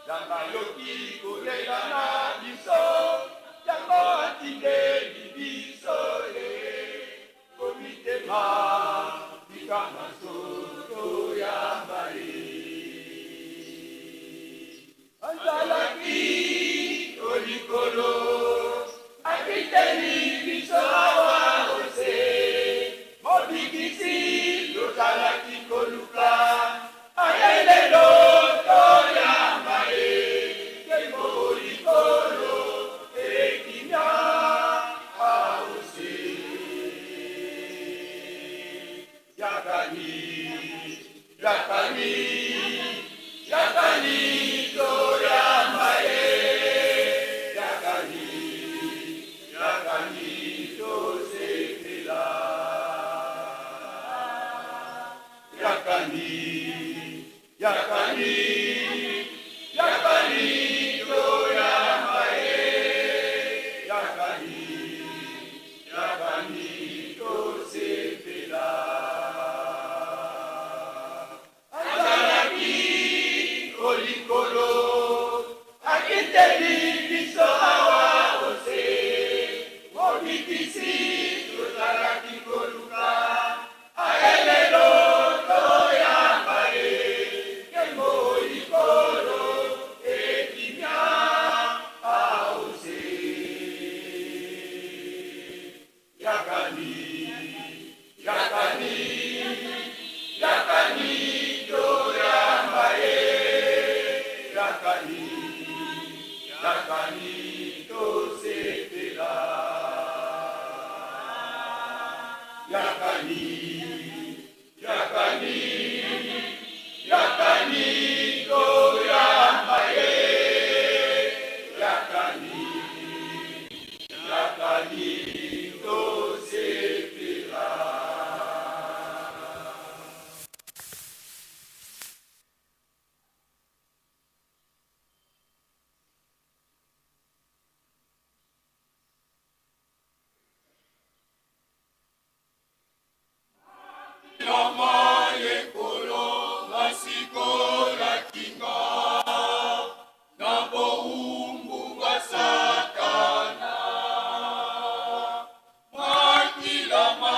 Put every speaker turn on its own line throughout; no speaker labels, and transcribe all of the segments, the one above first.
Yamba yoki kolela na biso, yango atindeli biso ye. Komitema, bikama soto yamba ye. Anzalaki olikolo, akiteli biso awa ose. Mobikisi totalaki koluka, ayelelo to yamba ye. Kemo olikolo, ekimya aose. Yakani, yakani, yakani to yamba ye. Yakani, yakani to sepela. Yakani, yakani, yakani to yamba ye. Yakani, yakani to sepela. Azalaki olikolo, akiteli biso awa ose. Mobikisi totalaki koluka, ayelelo to yamba ye. Kemo olikolo, ekimya aose. Yakani, yakani, yakani to yamba ye. Yakani, yakani to sepela. Yakani, yakani, yakani to yamba ye. Yakani, yakani to sepela. Lama yekolo masikola kinga, nabo umbu wa satana. Lama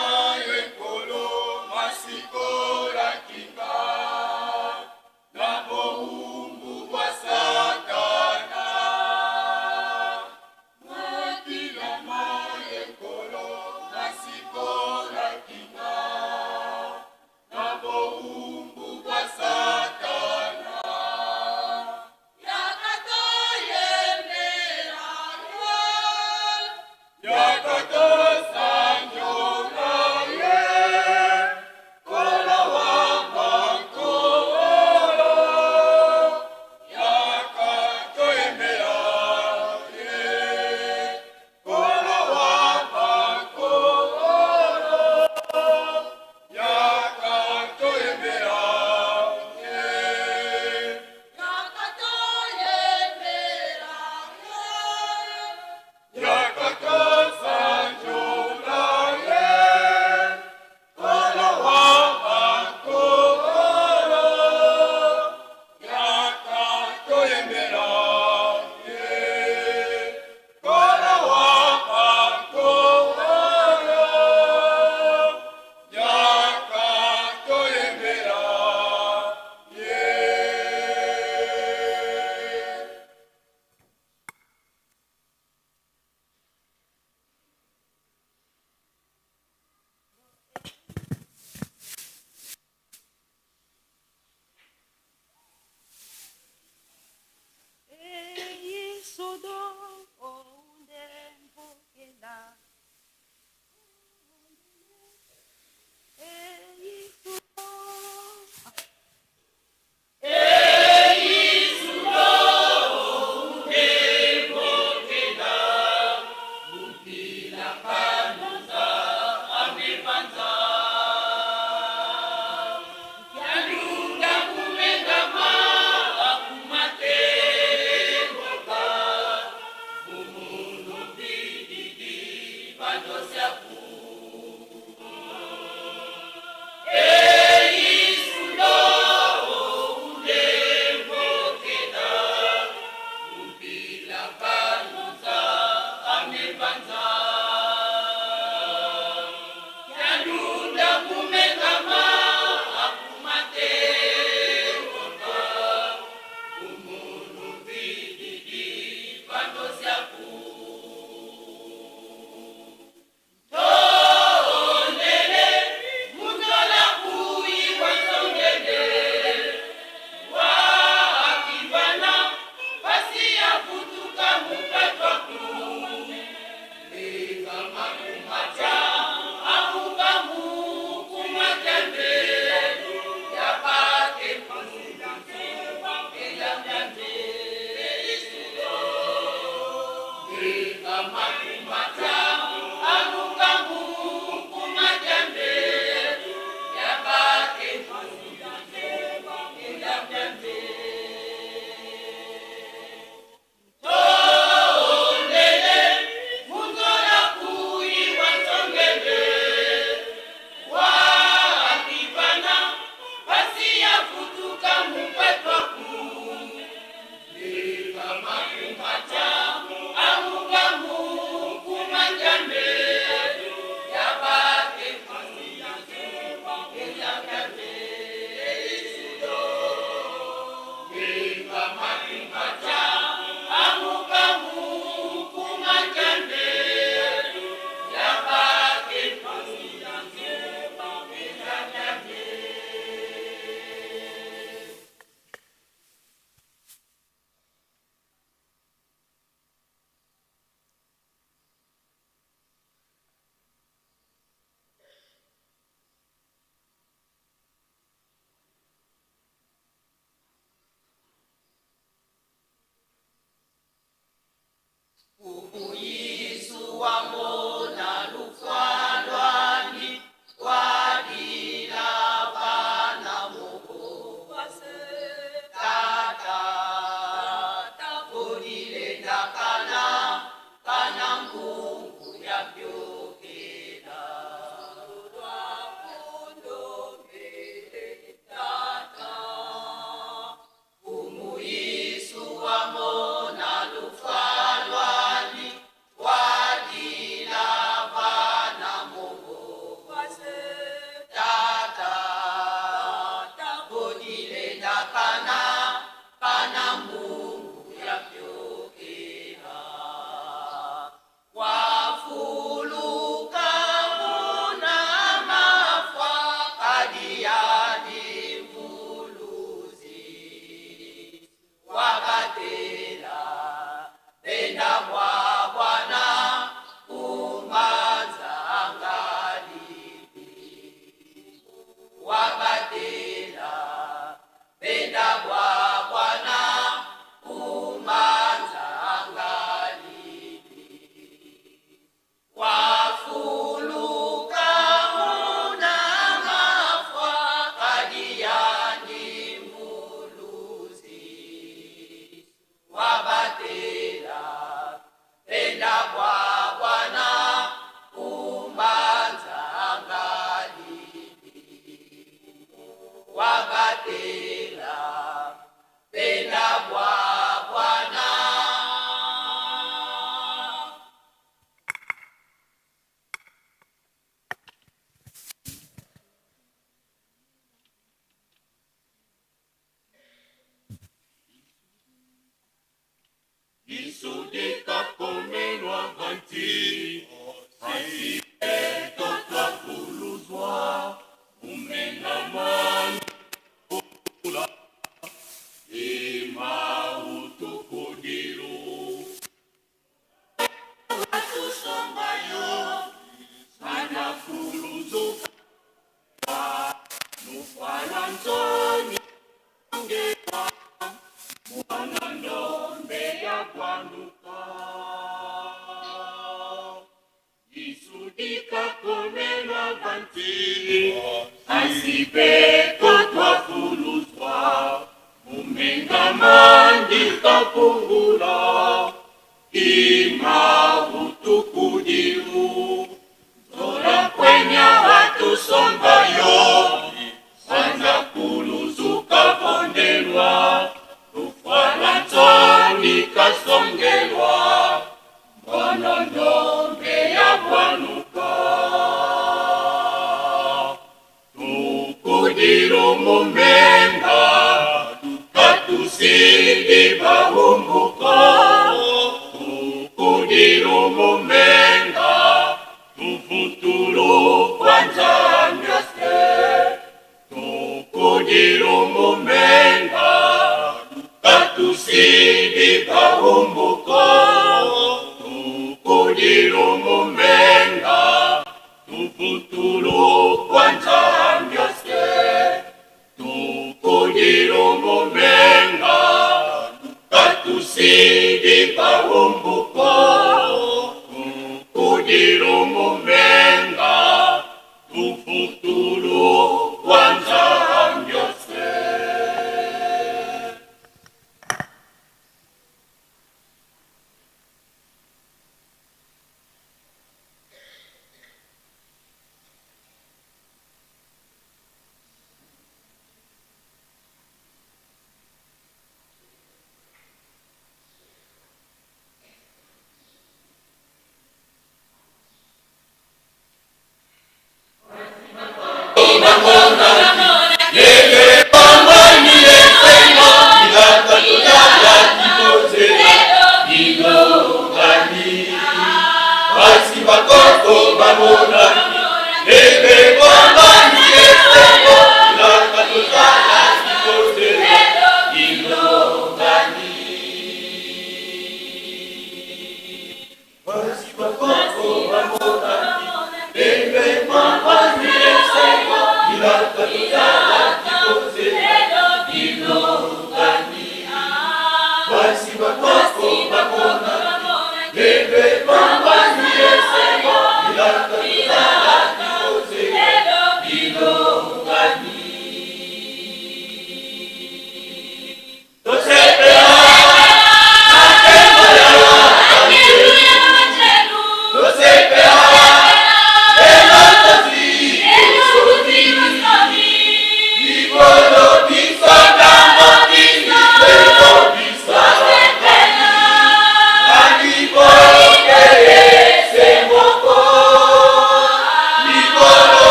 yekolo masikola kinga, nabo umbu wa satana. Lama yekolo masikola kinga, nabo umbu wa satana.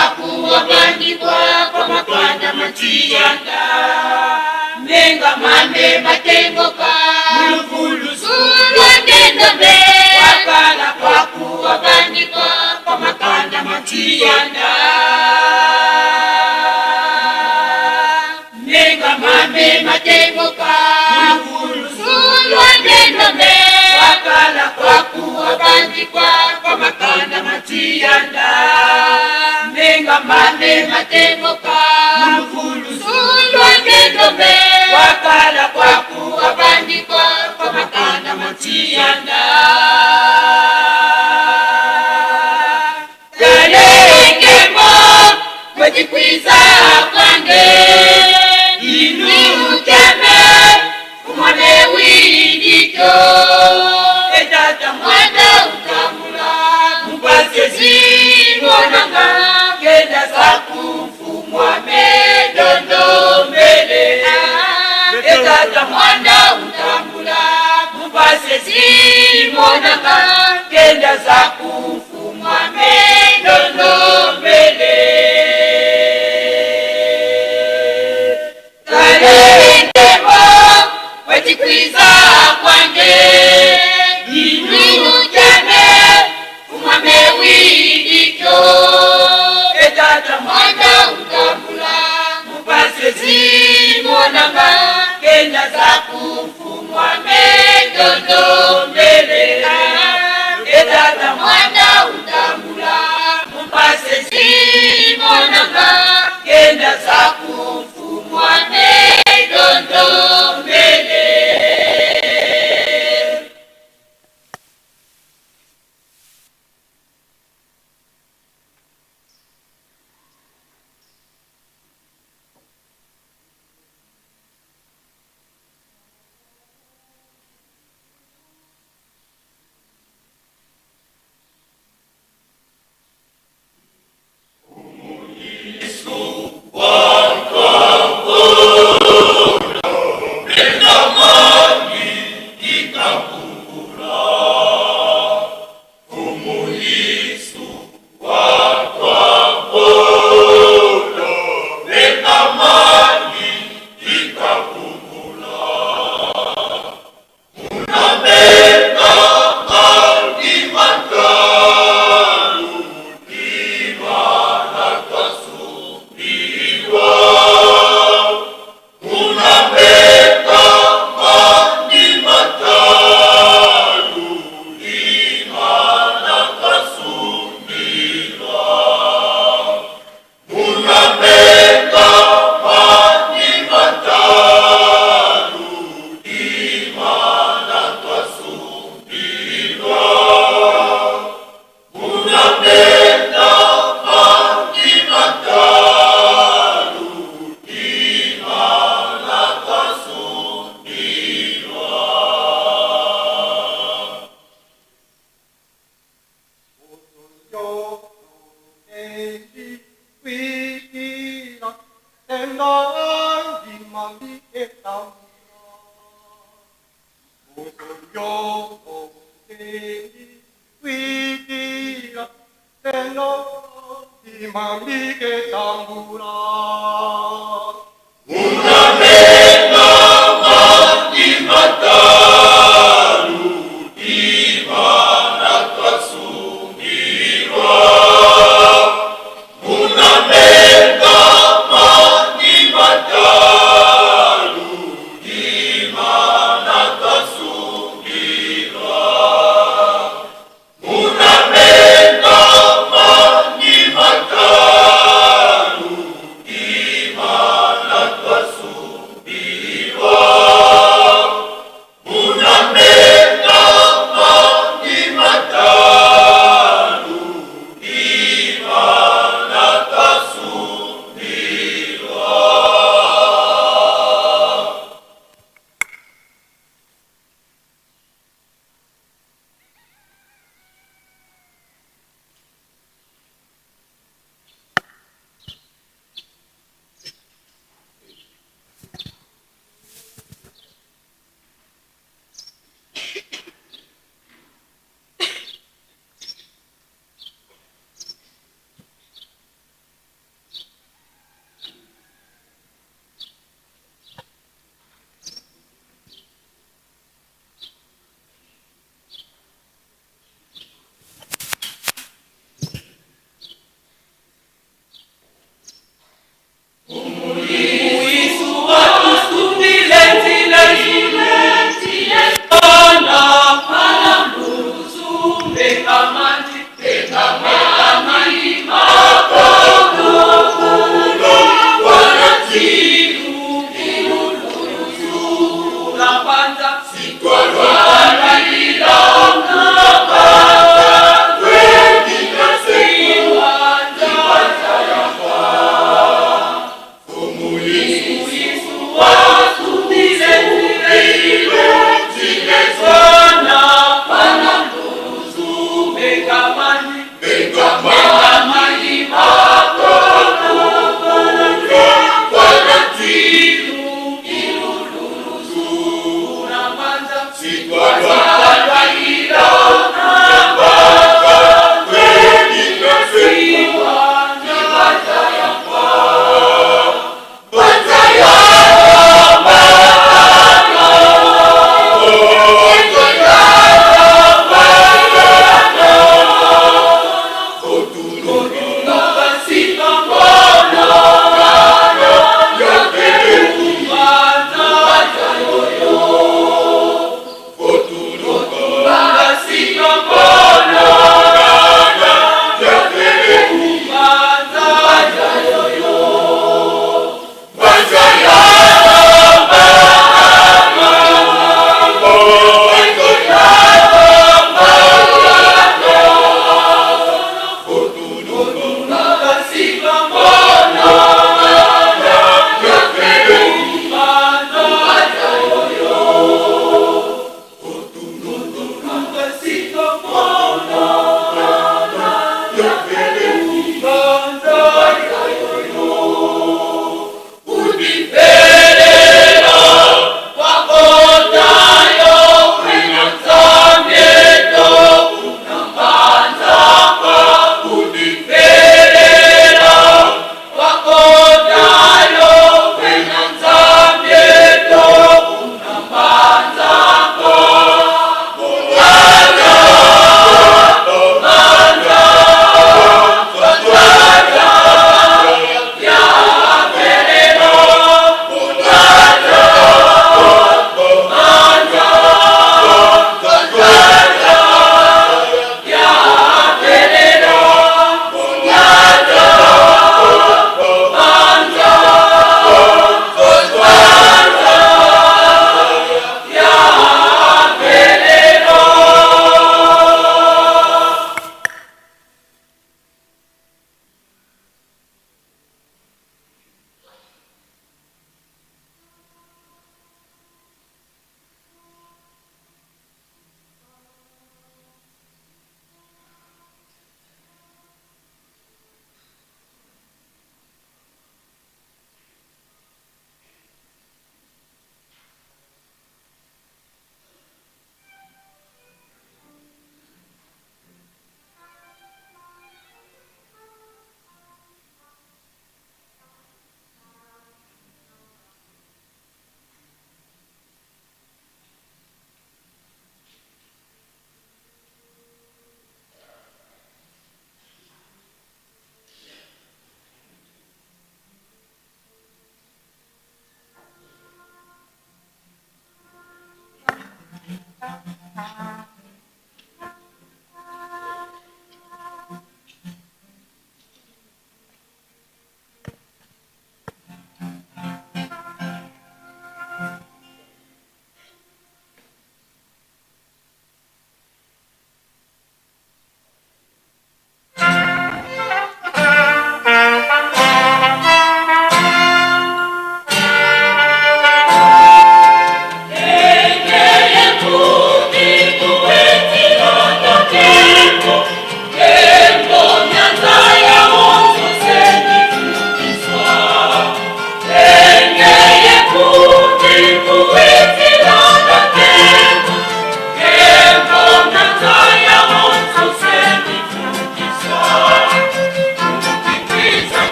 kuwabandikwa kwa makanda machiyanda menga mame matengoka muluvulu sulwandendombe wakala kwa kuwabandikwa kwa makanda machiyanda menga mame matengoka muluvulu sulwandendombe wakala kwa kuwabandikwa kwa makanda machiyanda menga mame matengoka muluvulu sulwandendombe wakala kwa kuwabandikwa kwa makanda machiyanda kalengemo kwejikwiza kwange inu jame umone widikyo etata mwana utamula mupase zimonanga genda zakufumwa medondo mbele etata mwana utamula mupase zimonanga genda zakufumwa medondo mbele kalendemo wetikwiza kwange inu jame umame widikyo etata mwana utambula mupase zimonanga genda zakufumwa medondo mbele etata mwana utambula mupase zimonanga genda zakufumwa medondo mbele
Ima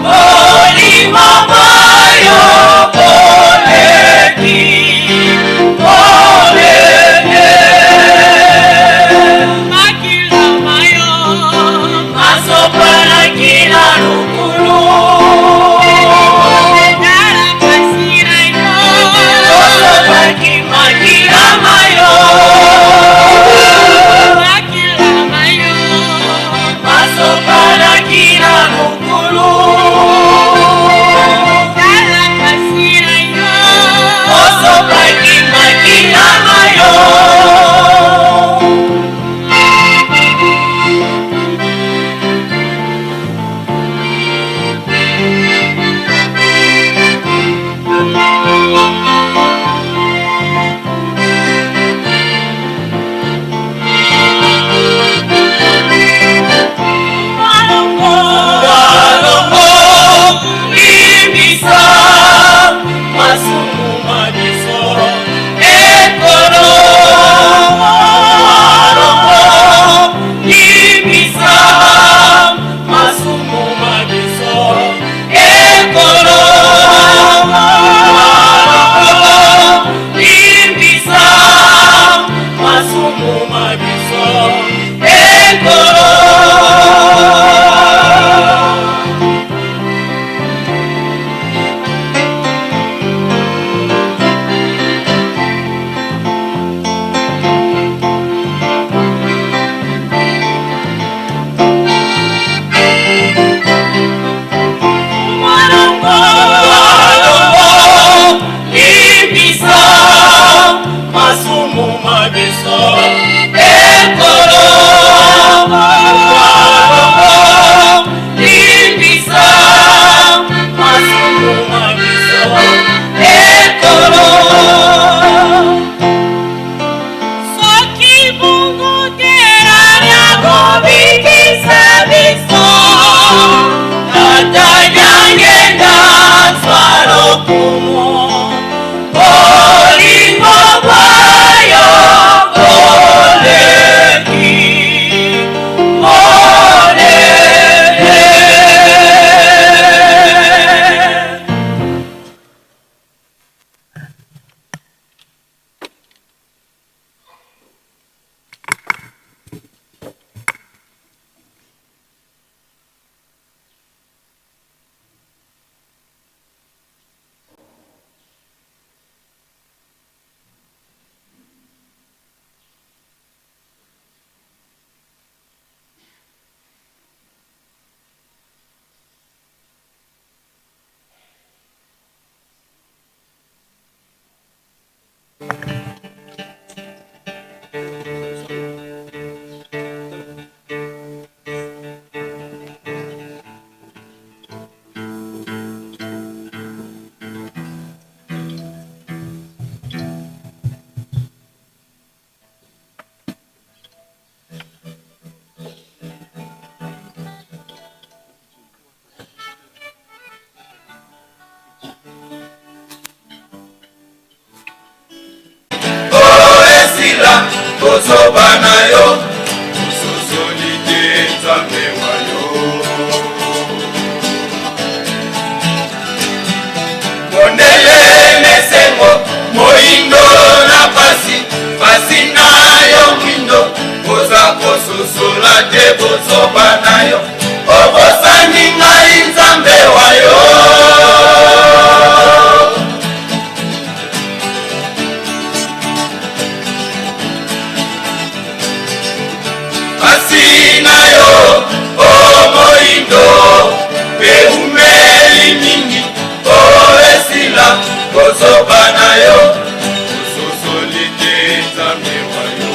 Olima mayo poleki nzambe wayo.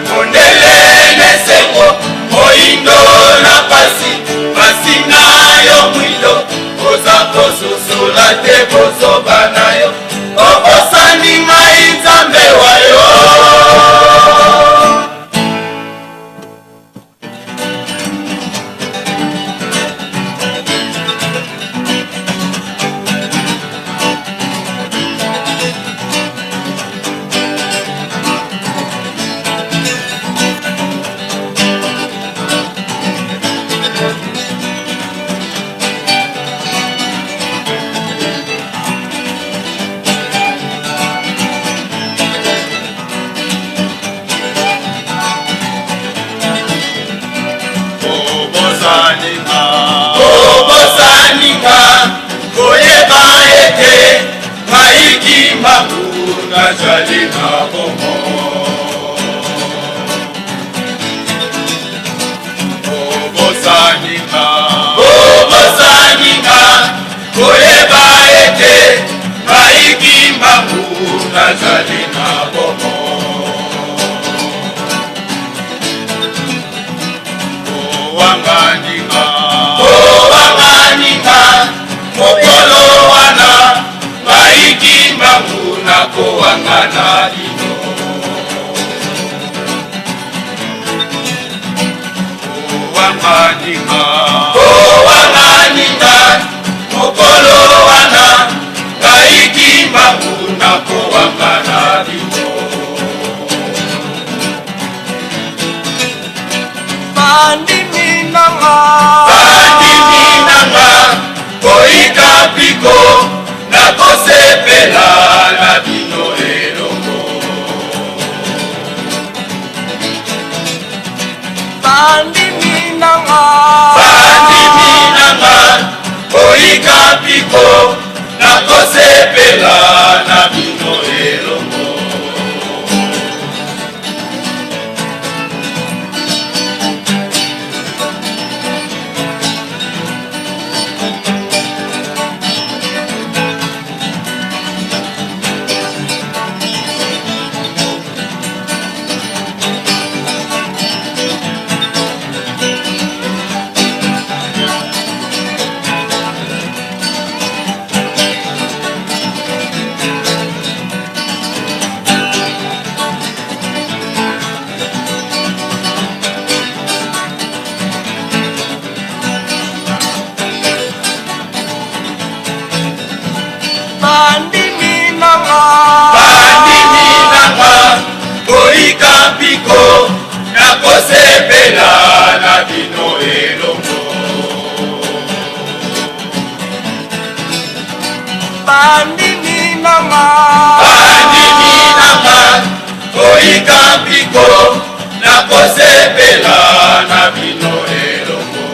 Mondele nesengo moindo na pasi pasi nayo mwindo koza kosusola te kozoba nayo okosani ngai nzambe wayo. Koyeba ete maikimba kuna jali mabomo. Bobosaninga koyeba ete maikimba kuna jali mabomo. Wanganinga mokolo wana maikimba kuna kowangana lino. Wanganinga mokolo wana maikimba kuna kowangana lino. Bandiminanga koika piko na kosepela na bino elongo. Bandiminanga koika piko na kosepela na bino elongo. Bandiminanga koika piko na kosepela na bino elongo. Bandiminanga koika piko na kosepela na bino elongo.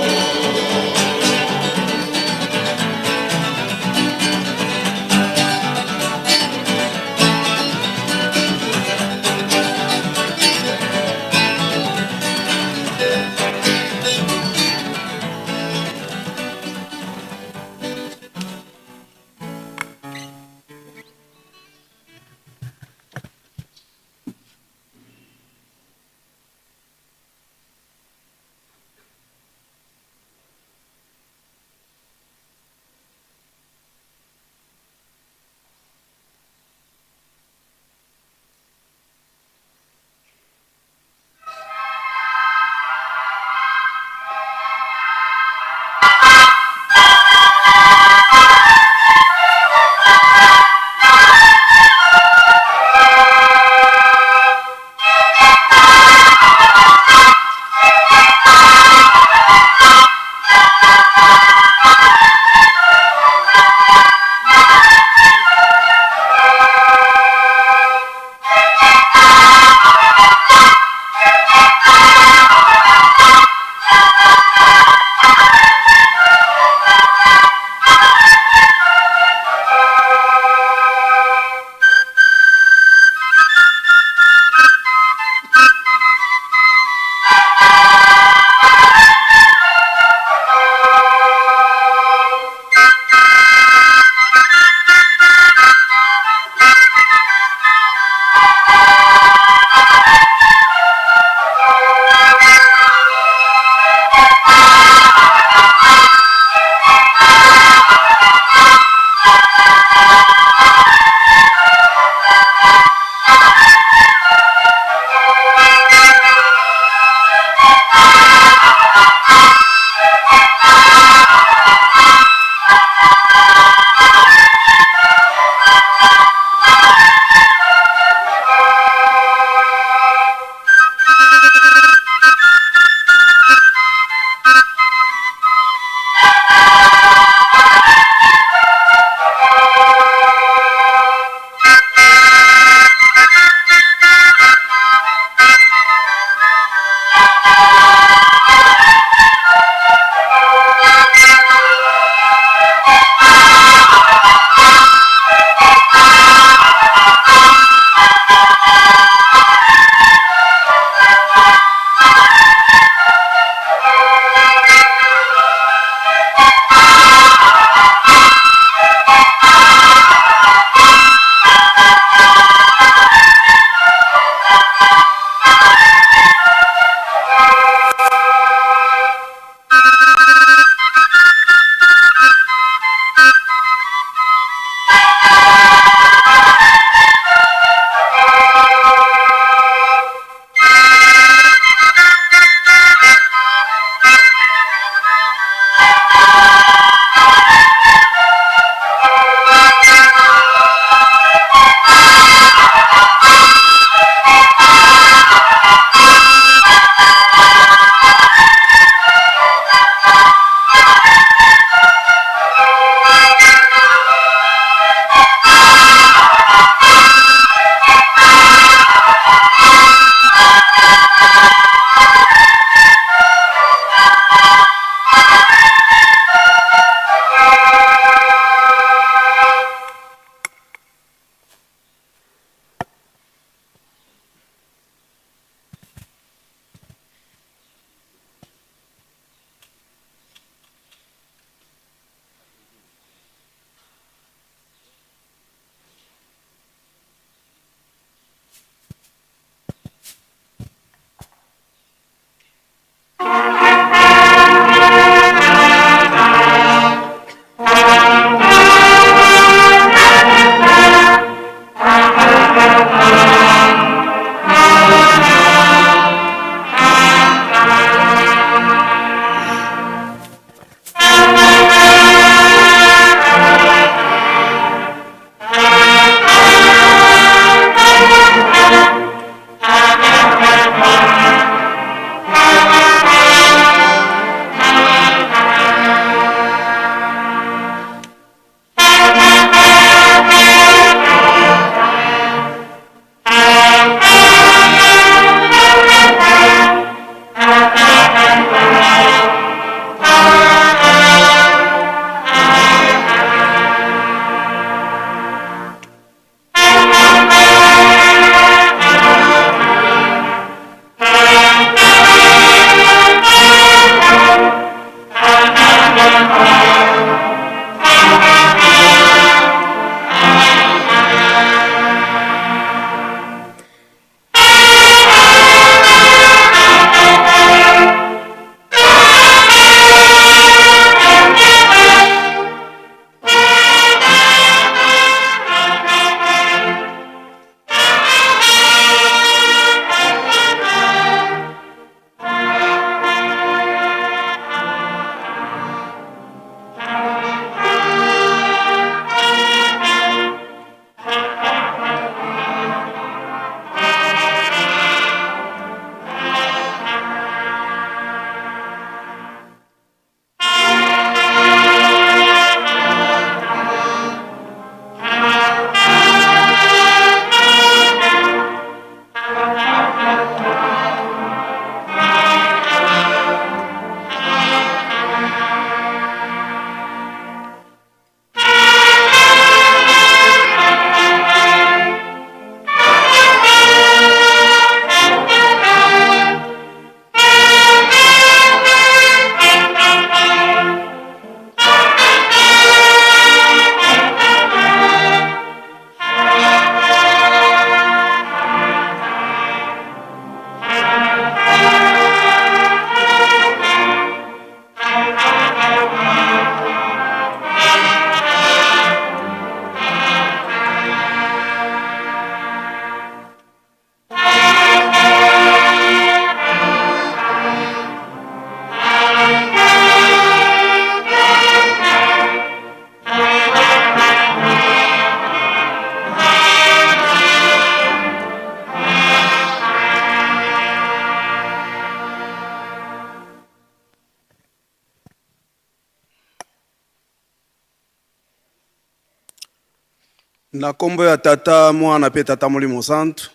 Na kombo ya tata mwana pe tata Molimo Santu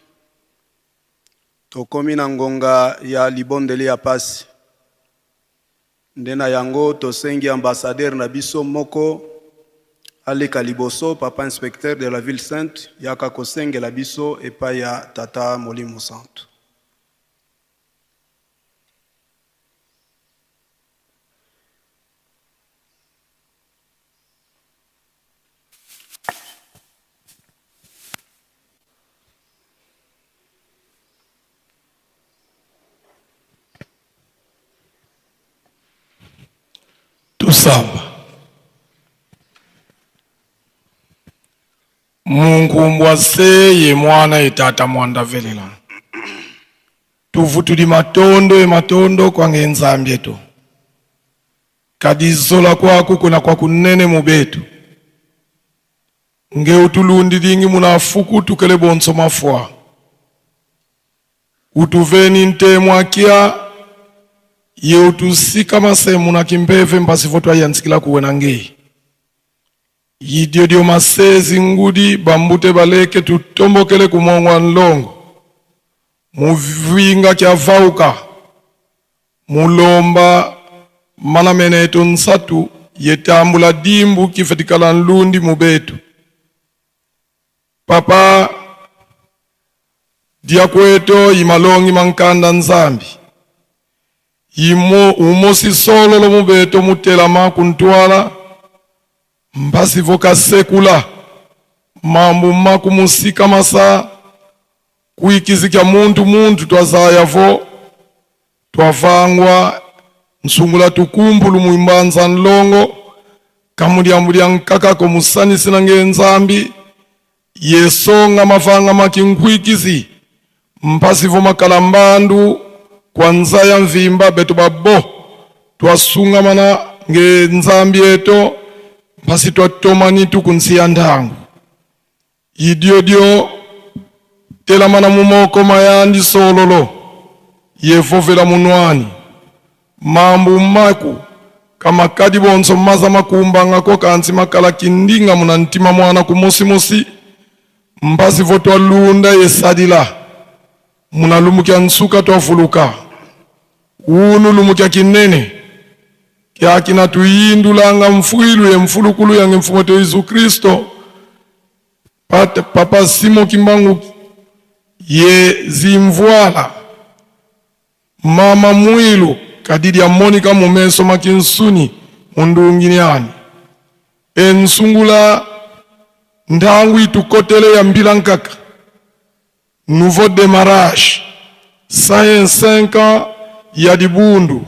tokomi na ngonga ya libondeli ya pasi ndena yango tosengi ambassadeur na biso moko aleka liboso papa inspecteur de la ville sainte yaka kosengela biso epai ya tata Molimo Santu.
Tusamba. Mungu mwaseye mwana itata mwanda velela. Tuvutuli matondo kwa ngenzambi yetu. Kadizola kwako kuna kwa kunene mubetu. Nge utulundi dingi munafuku tukele bonso mafua. Utuveni nte mwakia ye utusika masemu na kimbeve mbasivotu ayansikila kuwena ngei. Yidio masezi ngudi bambute baleke tutombokele kumongwa nlongo. Muvinga kia vauka. Mulomba manamene eto nsatu yetambula dimbu kifetikala nlundi mubetu. Papa diakweto imalongi mankanda nzambi. Umosi solo lo mubeto mutelama kuntuala mbasi voka sekula mambu maku musika masa kuikizikia muntu twazaya vo twavangwa nsungula tukumbulu muimbanza nlongo kamuliambulia nkakako musani sinange nzambi yesonga mavanga makinkuikizi mbasi vo makalambandu kwa nzaya mvimba betu babo twasunga mana nge nzambi eto mpasi twatomani tukunsia ndangu idio tela mana mumoko mayandi sololo yevovela munwani mambu maku kama kadi bonso maza makumba ngako kansi makala kindinga muna ntima mwana kumosi mpasi voto alunda yesadila muna lumukia nsuka twavuluka unu lumukia kinene kia kina tuindulanga mfuilu ya mfulukulu yange mfumoto Yesu Kristo papa simo kimbangu ye zimvuala mama mwilu kadidi ya Monica mumeso makinsuni mundunginiani ensungula ndangu itukotele ya mbilankaka nouveau démarrage 5 ans ya dibundu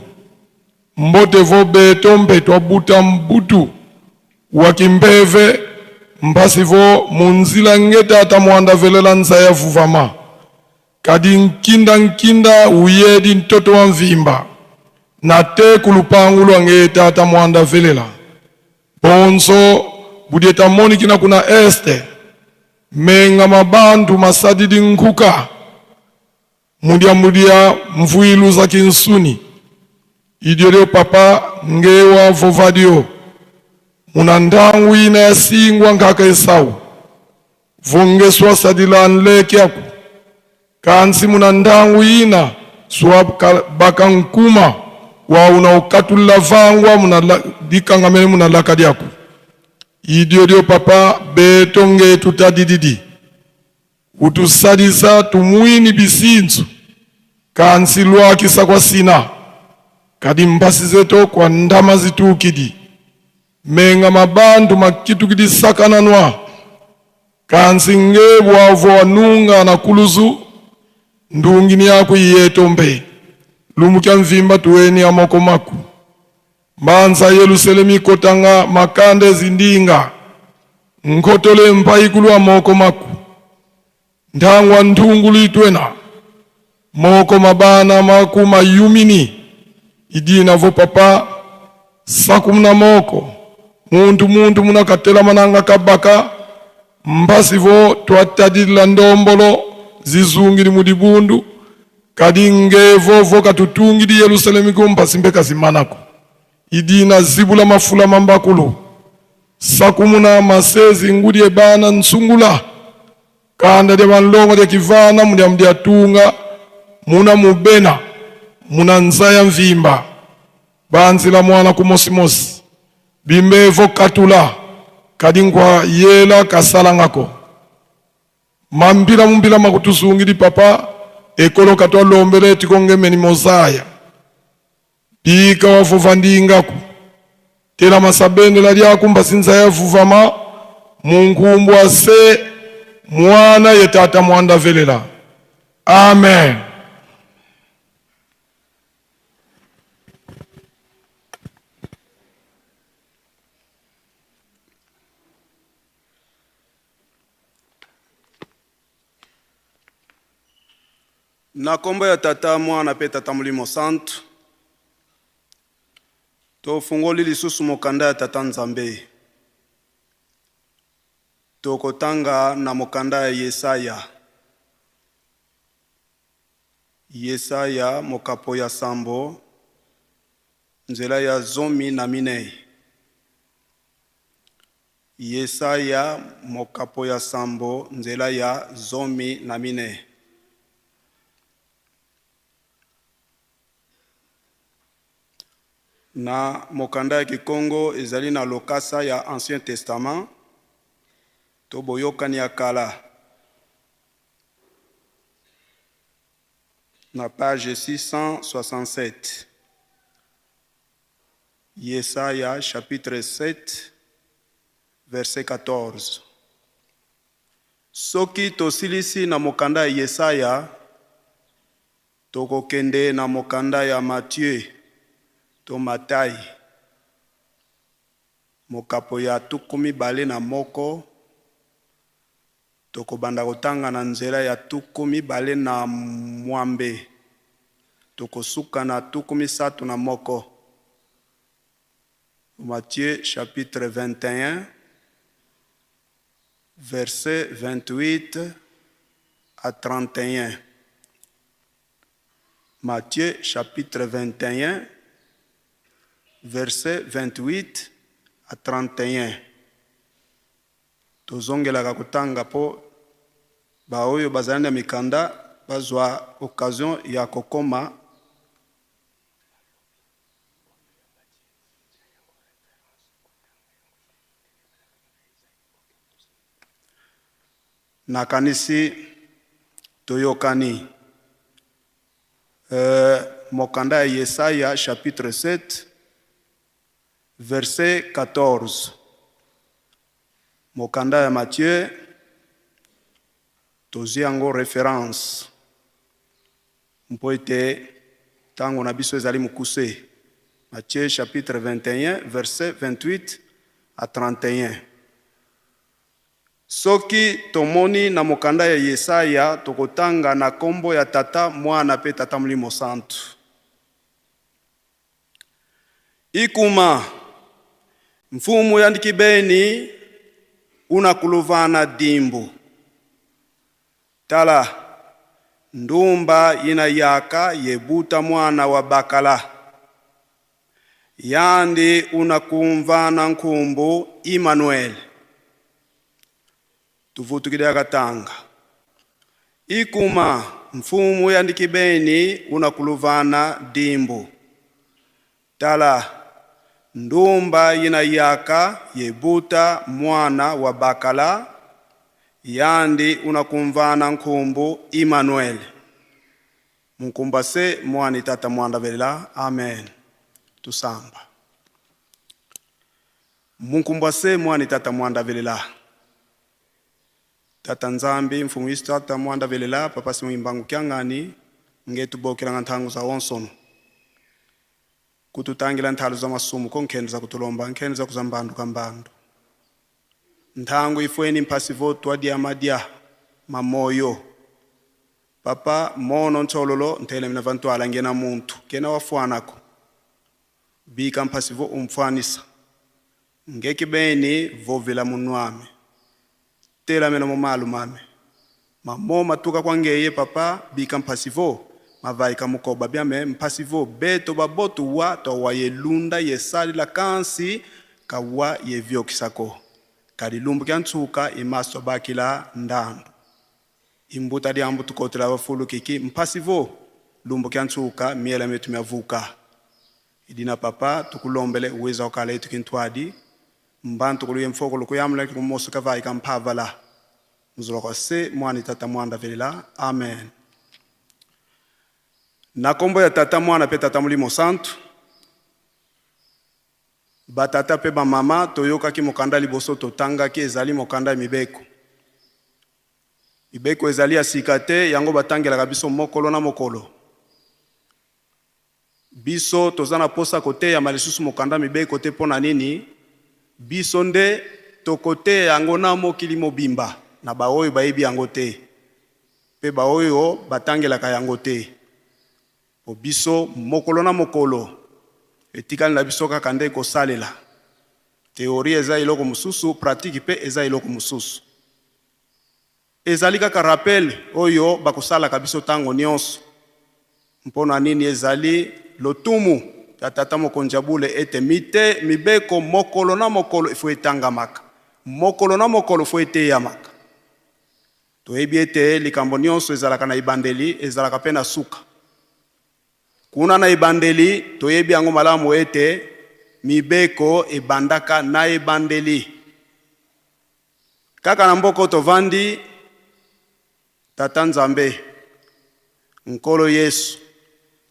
mbote vo beto mbeto buta mbutu wakimbeve mbasi vo munzila ngeta ata mwanda velela nzaya vuvama kadi nkinda uyedi ntoto wa mvimba na te kulupangu ngeta ata mwanda velela bonso budieta monikina kuna este menga mabandu masadidi nkuka mudia mvuilu za kinsuni idio papa ngewa vovadio munandangu ina ya singwa nkaka esau vongeswa sadila nleke yaku kansi munandangu ina suwa baka nkuma wa unaukatula vangwa munadikanga munalakadi yaku idio papa betonge tutadididi utusadisa tumuini bisinzu kansi lwakisa kwa sina kadi mbasi zeto kwa ndama zitukidi menga mabandu makitu kidi sakananwa kansi ngebu wavo wanunga na kuluzu ndungini yako iyeto mbe lumukia mvimba tuweni amoko maku mbanza Yerusalemi kotanga makande zindinga nkotole mpaikulu amoko maku ndangwa ndungulu itwena moko mabana maku mayumini idina vo papa sakumna moko muntu munakatela mananga kabaka mbasi vo twatadila ndombolo zizungili mudibundu kadinge vo katutungili Yerusalemi kumpasi mbeka zimanako idina zibula mafula mambakulu sakumuna masezi ngudi ebana nsungula kanda de banlongo de kivana mdia tunga muna mubena muna nzaya mvimba banzila mwana kumosimosi bimbevo katula kadingwa yela kasala ngako mambila mumbila makutuzungili papa ekolo katwa lombele tikongemeni mozaya pika wavuva ndingaku tela masabende la lyaku mbasinza ya vuvama munkumbu ase mwana yetata mwanda velela. Amen.
Na kombo ya tata mwana pe tata mulimo santu tofungoli lisusu mokanda ya tata Nzambe tokotanga na mokanda ya Yesaya mokapo ya sambo nzela ya 14. Yesaya mokapo ya sambo nzela ya 14. Na mokanda ya Kikongo ezali na lokasa ya Ancien Testament to boyokani ya kala na page 667. Yesaya chapitre 7 verset 14. Soki tosilisi na mokanda ya Yesaya tokokende na mokanda ya Matthieu to Matai mokapo ya 21 tokobanda kotanga na nzela ya 21 tokosuka na 31. Matthieu chapitre 21 verset 28 à 31. Matthieu chapitre 21 verset 28 à 31. Tozongela kutanga po baoyo bazalanda mikanda bazwa occasion ya kokoma na kanisi toyokani mokanda ya Yesaya chapitre 7 verset 14. Mokanda ya Matthieu toziango référence mpoite tango na biso ezali mukuse. Matthieu chapitre 21 verset 28 à 31. Soki tomoni na mokanda ya Yesaya tokotanga na kombo ya tata mwana pe tata mulimo santu. Ikuma mfumu yandikibeni unakuluvana dimbu. Tala ndumba ina yaka yebuta mwana wa bakala. Yandi unakumvana nkumbu Emmanuel. Tuvutukidea katanga. Ikuma mfumu yandikibeni unakuluvana dimbu. Tala ndumba ina yaka yebuta mwana wa bakala. Yandi unakumvana nkumbu Emmanuel. Mkumbase mwani tata mwanda velela. Amen. Tusamba. Mkumbase mwani tata mwanda velela. Tata Nzambi mfumu isi tata mwanda velela papa si mwimbangu kiangani ngetu bokila ngantangu za onsono. Kututangila nthalu za masumu konkhenza kutulomba nkhenza kuzambandu kambandu. Nthangu ifweni mpasivo tuadia madia mamoyo. Papa mono nchololo ntele mina vantu alangena muntu kena wafuanako. Bika mpasivo umfuanisa. Ngekibeni vovela munuame. Tela mena mumalu mame. Mamo matuka kwa ngeye papa bika mpasivo. Mavai kamukoba biame mpasivo beto babotu wa to wa yelunda yesali la kansi kawa yevyo kisako kalilumbu kya ntsuka imaso bakila ndandu imbuta diambu tukotela wafulu kiki mpasivo lumbu kya ntsuka miela metu myavuka idina papa tukulombele uweza wakala yetu kintwadi mbantu kuluye mfoko lukuyamula kumosu kavai kampavala mzuloko se mwani tata mwanda velila amen. Na kombo ya tata mwana pe tata mulimo santu batata pe ba mama toyoka ki mokanda liboso totanga ki ezali mokanda mibeko ibeko ezali asikate yango batangela biso mokolo na mokolo biso tozana posa kote ya malisusu mokanda mibeko te pona nini biso nde tokote yango na mokili mobimba na baoyo bayebi yango te pe baoyo batangelaka yango te po biso mokolo na mokolo etikali na biso kaka nde kosalela teorie eza iloko mususu pratique pe eza iloko mususu ezali kaka rappel oyo bakosalaka biso tango nyonso mpona nini ezali lotumu ya tata mokonzi bule ete mite mibeko mokolo na mokolo ifo etangamaka mokolo na mokolo fo eteyamaka toyebi ete likambo nyonso ezalaka na ibandeli ezalaka pe na suka kuna na ibandeli toyebi yango malamu ete mibeko ebandaka na ebandeli kaka na mboko tovandi tata Nzambe nkolo Yesu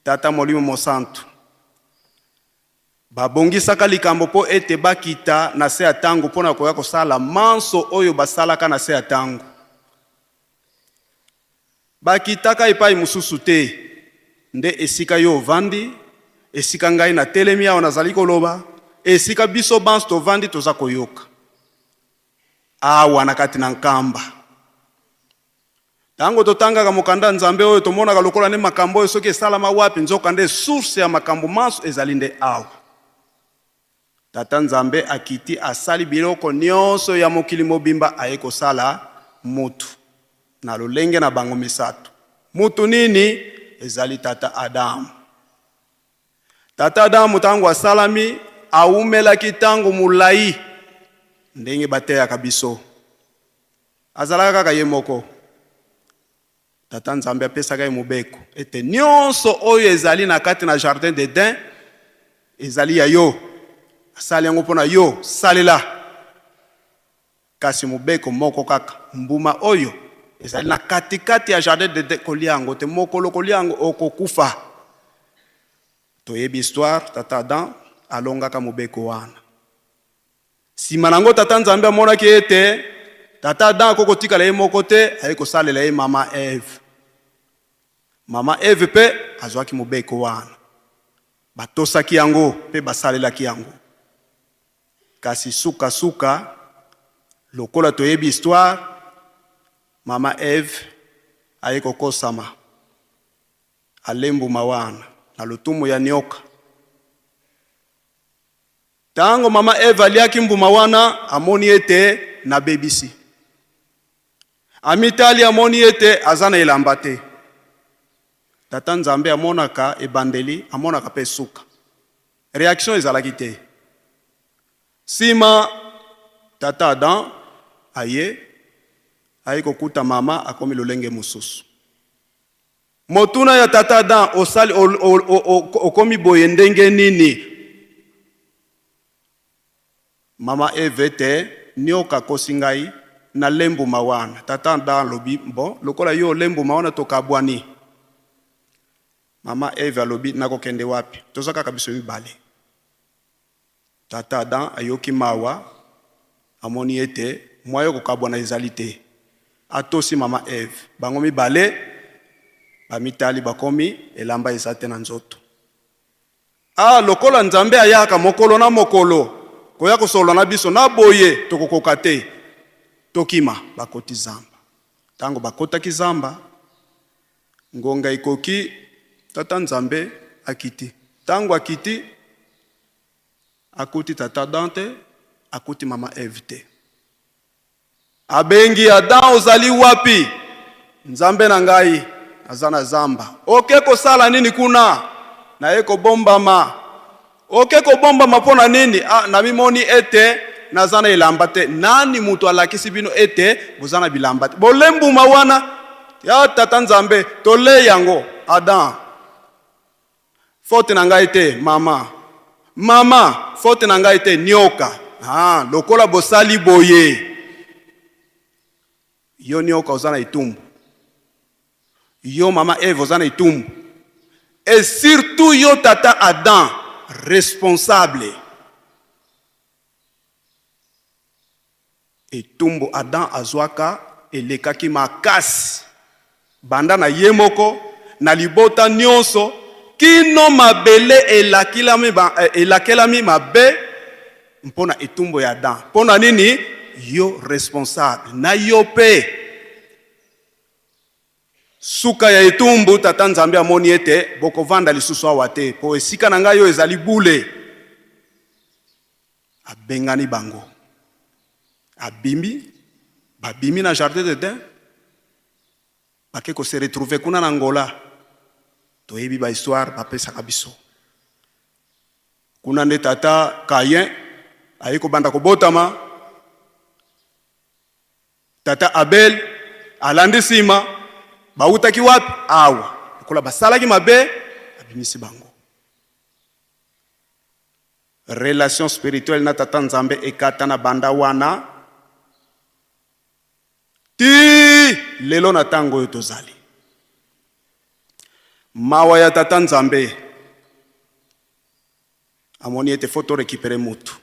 tata molimo mosantu babongisaka likambo po ete bakita na se ya tango pona koya kosala manso oyo basalaka na se ya tango bakitaka epai mususu te nde esika yo vandi esika ngai na telemi awa nazali koloba esika biso banso tovandi toza koyoka awa na kati na nkamba tango totangaka mokanda Nzambe oyo tomonaka lokola ne makambo oyo soki esalama wapi nzoka nde source ya makambo manso ezali nde awa tata Nzambe akiti asali biloko nyonso ya mokili mobimba aye kosala mutu na lolenge na bango misato mutu nini ezali tata Adamu. Tata Adamu tango asalami aumelaki tango mulai ndenge bateyaka biso azalaka kaka ye moko tata Nzambe apesaka ye mobeko ete nyonso oyo ezali na kati na jardin d'Eden ezali ya yo asali yango mpona yo salela kasi mobeko moko kaka mbuma oyo ezali na katikati ya jardin d'Eden kolia yango te mokolo kolia yango okokufa toyebi histoire tata Adam alongaka mobeko wana sima nango tata Nzambe amonaki ete tata Adam akokotikala ye moko te aye kosalela ye mama Eve mama Eve pe azwaki mobeko wana batosaki yango pe basalelaki yango kasi suka suka lokola toyebi histoire mama Eve aye kokosama alembuma wana na lotumu ya nyoka tango mama Eve aliaki mbuma wana amoni ete na bebisi amitali amoni ete azana elamba te tata Nzambe amonaka ebandeli amonaka pe suka réaction ezalaki te sima tata Adam aye kokuta mama akomi lolenge mususu motuna ya tata Adam osali okomi boye ndenge nini mama Eve te nyoka kosi ngai na lembu mawana tata Adam lobi bon lokola yo lembu mawana tokabwani mama Eve alobi nakokende wapi tozaka kabiso mibale tata Adam ayoki mawa amoni ete mwayo kokabwana ezali te atosi mama Eve bango mibale bamitali bakomi elamba ezate na nzoto lokola Nzambe ayaka mokolo na mokolo koya kosolo na biso na boye tokokoka te tokima bakoti zamba tango bakotaki zamba ngonga ikoki tata Nzambe akiti tango akiti akuti tata Adam te akuti mama Eve te abengi Adam ozali wapi Nzambe na ngai azana zamba oke kosala nini kuna na ye kobombama oke ko bomba mapona nini? Ah, na mimoni ete nazana ilamba te. Nani mutu alakisi bino ete bozana bilamba te? Bolembu mawana ya tata Nzambe tole yango Adam. Faute na ngai te mama. Mama, faute na ngai te nyoka. Ah, lokola bosali boye. Yo nyoka ozana itumbu. Yo mama Eve ozana itumbu. Et surtout yo tata Adam responsable. Itumbu Adam azwaka elekaki makasi. Banda na yemoko na libota nyonso kino mabele elakelami mabe mpona etumbo ya Adam. Mpona nini? Yo responsable. Na yo pe suka ya etumbu tata Nzambe amoni ete bokovanda lisusu awa te. Po esika na ngai yo ezali bule. Abengani bango. Babimi na jardin d'Eden. Bake ko se retrouver kuna na Angola. Toyebi ba histoire bapesa kabiso. Kuna nde tata Caïn ayiko banda kobotama. Tata Abel alandi sima bautaki wapi? Awa. Kola basalaki mabe abimisi bango. Relation spirituelle na tata Nzambe ekata na banda wana. Ti lelo na tango oyo tozali. Mawa ya tata Nzambe amoni ete foto récupérer mutu.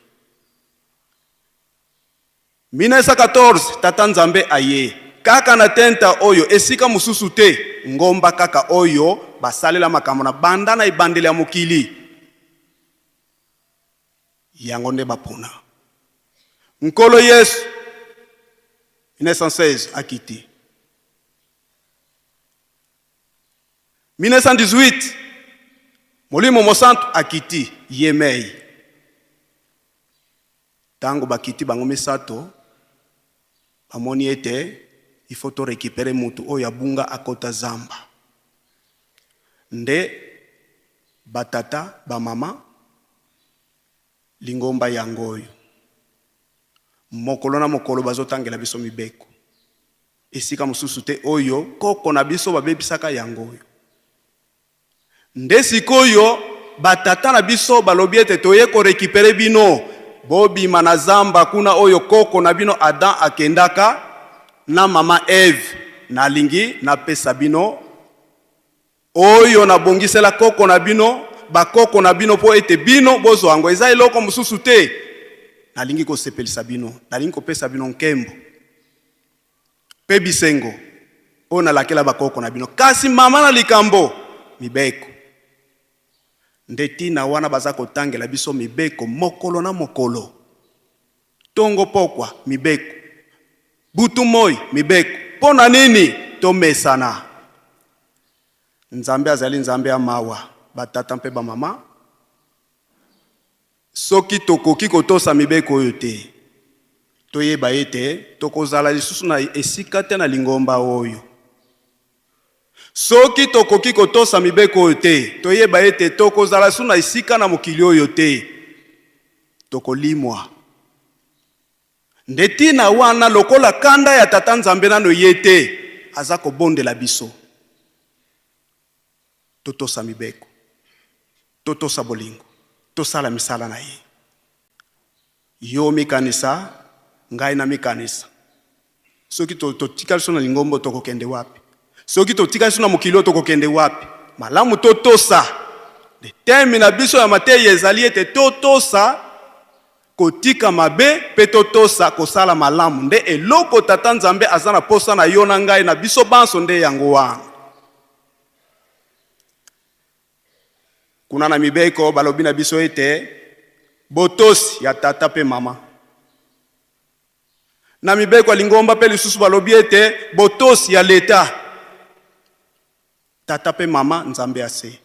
1914 tata Nzambe aye kaka na tenta oyo esika mususu te ngomba kaka oyo basalela makambo na banda na ibandeli ya mokili yango nde bapona. Nkolo Yesu 1916 akiti. 1918 Molimo Mosantu akiti Yemei. Tango bakiti bango misato bamoni ete il faut to récupérer mutu oyo abunga akota zamba. Nde batata bamama lingomba yangoyo. Mokolo na mokolo bazotangela biso mibeko. Esika mususu te oyo koko na biso babebisaka yangoyo. Nde sikoyo batata na biso balobi ete toye ko récupérer bino bobi manazamba kuna oyo koko na bino Adam akendaka na mama Eve na lingi na pesa bino oyo na bongisela koko na bino bakoko na bino po ete bino bozo ango eza eloko mususu te na lingi ko sepelisa bino na lingi ko pesa bino nkembo pe bisengo ona lakela bakoko na bino kasi mama na likambo mibeko. Ndeti na wana baza kotangela biso mibeko mokolo na mokolo. Tongo pokwa mibeko. Butu moi mibeko. Pona nini? Tomesana. Nzambe azali Nzambe ya mawa. Batata mpe ba mama. Soki tokoki kotosa mibeko oyo te. Toyeba ete tokozala lisusu na esika te na lingomba oyo. Soki tokoki kotosa mibeko oyo te, toyeba ete tokozala suna isika na mokili oyo te, tokolimwa. Ndeti na wana lokola kanda ya tata Nzambe nano yete, aza kobondela biso. Totosa mibeko, totosa bolingo, tosala misala na ye. Yo mikanisa, ngai na mikanisa. Soki totikali suna lingombo tokokende wapi? Soki totika suna mokili tokokende wapi? Malamu totosa. De temi na biso ya Mateyi ezali ete totosa kotika mabe pe totosa kosala malamu. Nde eloko tata Nzambe azana posa na yo na ngai na biso banso nde yango wana. Kuna na mibeko balobi na biso ete botosi ya tata pe mama. Na mibeko lingomba pe lisusu balobi ete botosi ya leta. Tata pe mama Nzambe ase.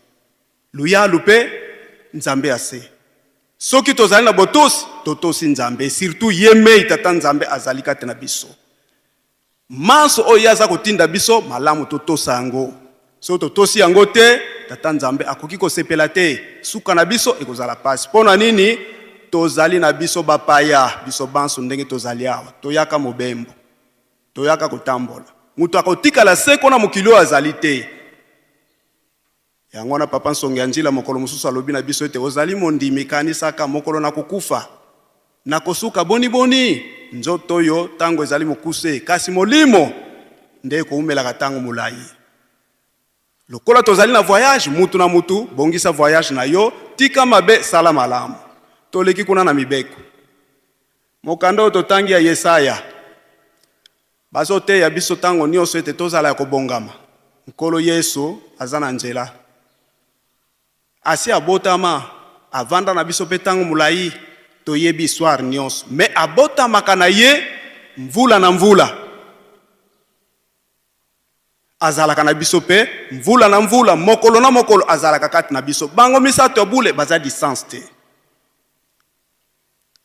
Luya lupe Nzambe ase. Soki tozali na botosi, totosi Nzambe. Surtout Yemei tata Nzambe azalika te na biso. Manso oyo aza kotinda biso, malamu totosa yango. So totosi yango te, tata nzambe akoki kosepela te suka na biso ekozala pasi. Pona nini tozali na biso bapaya biso banso ndenge tozali awa toyaka mobembo toyaka kotambola mutu akotikala seko na mokili oyo azali te. Yango na papa nsonge ya njila mokolo mosusu alobi na biso ete ozali mondimi kanisaka mokolo na kokufa na kosuka boni nzoto oyo tango ezali mokuse kasi molimo nde koumelaka tango mulai. Lokola tozali na voyage mutu na mutu bongisa voyage na yo tika mabe sala malamu toleki kuna na mibeko. Mokanda totangi ya Yesaya bazo te ya biso tango nyonso ete tozala ya kobongama. Nkolo Yesu azana nzela asi abotama avanda na biso pe tango mulai toyebi histoire nyonso me abotamaka na ye mvula na mvula azalaka na biso pe mvula na mvula mokolo na mokolo azalaka kati na biso bango misato ya bule baza distance te.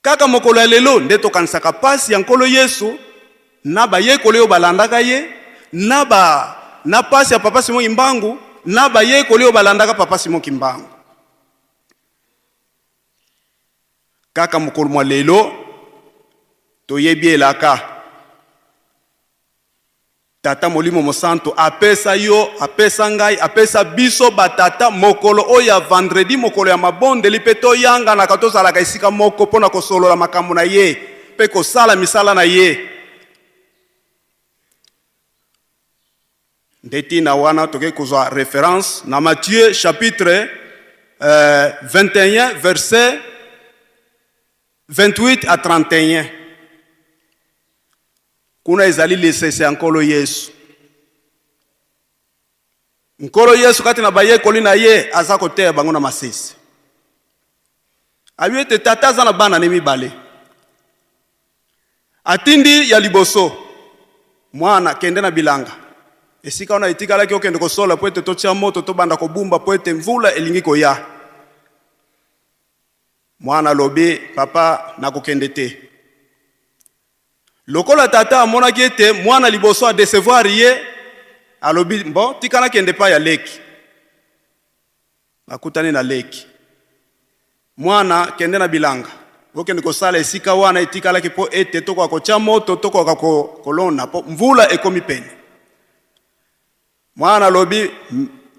Kaka mokolo ya lelo nde tokanisaka pasi ya nkolo Yesu na bayekoli oyo balandaka ye na pasi ya papa Simon Kimbangu na bayekoli oyo balandaka papa Simon Kimbangu. Kaka mokolo mwa lelo toyebi elaka tata molimo mosanto apesa yo apesa ngai apesa biso batata mokolo oya vendredi mokolo ya mabondeli pe toyanga na katozalaka esika moko pona kosolola makambo na ye pe kosala misala na ye. Ndeti na wana toke kozwa référence na Matthieu chapitre 21 verset 28 à 31. Kuna ezali lisese ya nkolo Yesu. Nkolo Yesu kati na bayekoli na ye aza koteya bango na masese. Abi ete tata aza na bana ne mibale. Atindi ya liboso mwana kende na bilanga. Esika ona itikalaki okende kosola po ete totia moto tobanda kobumba po ete mvula elingi koya. Mwana lobi papa nakokende te. Lokola tata amonaki ete mwana liboso a décevoir ye alobi bon tikana kende pa ya leki. Bakutani na leki. Mwana kende na bilanga. Okende kosala esika wana itikalaki po ete toko kotia moto toko kolona po mvula ekomi pene. Mwana lobi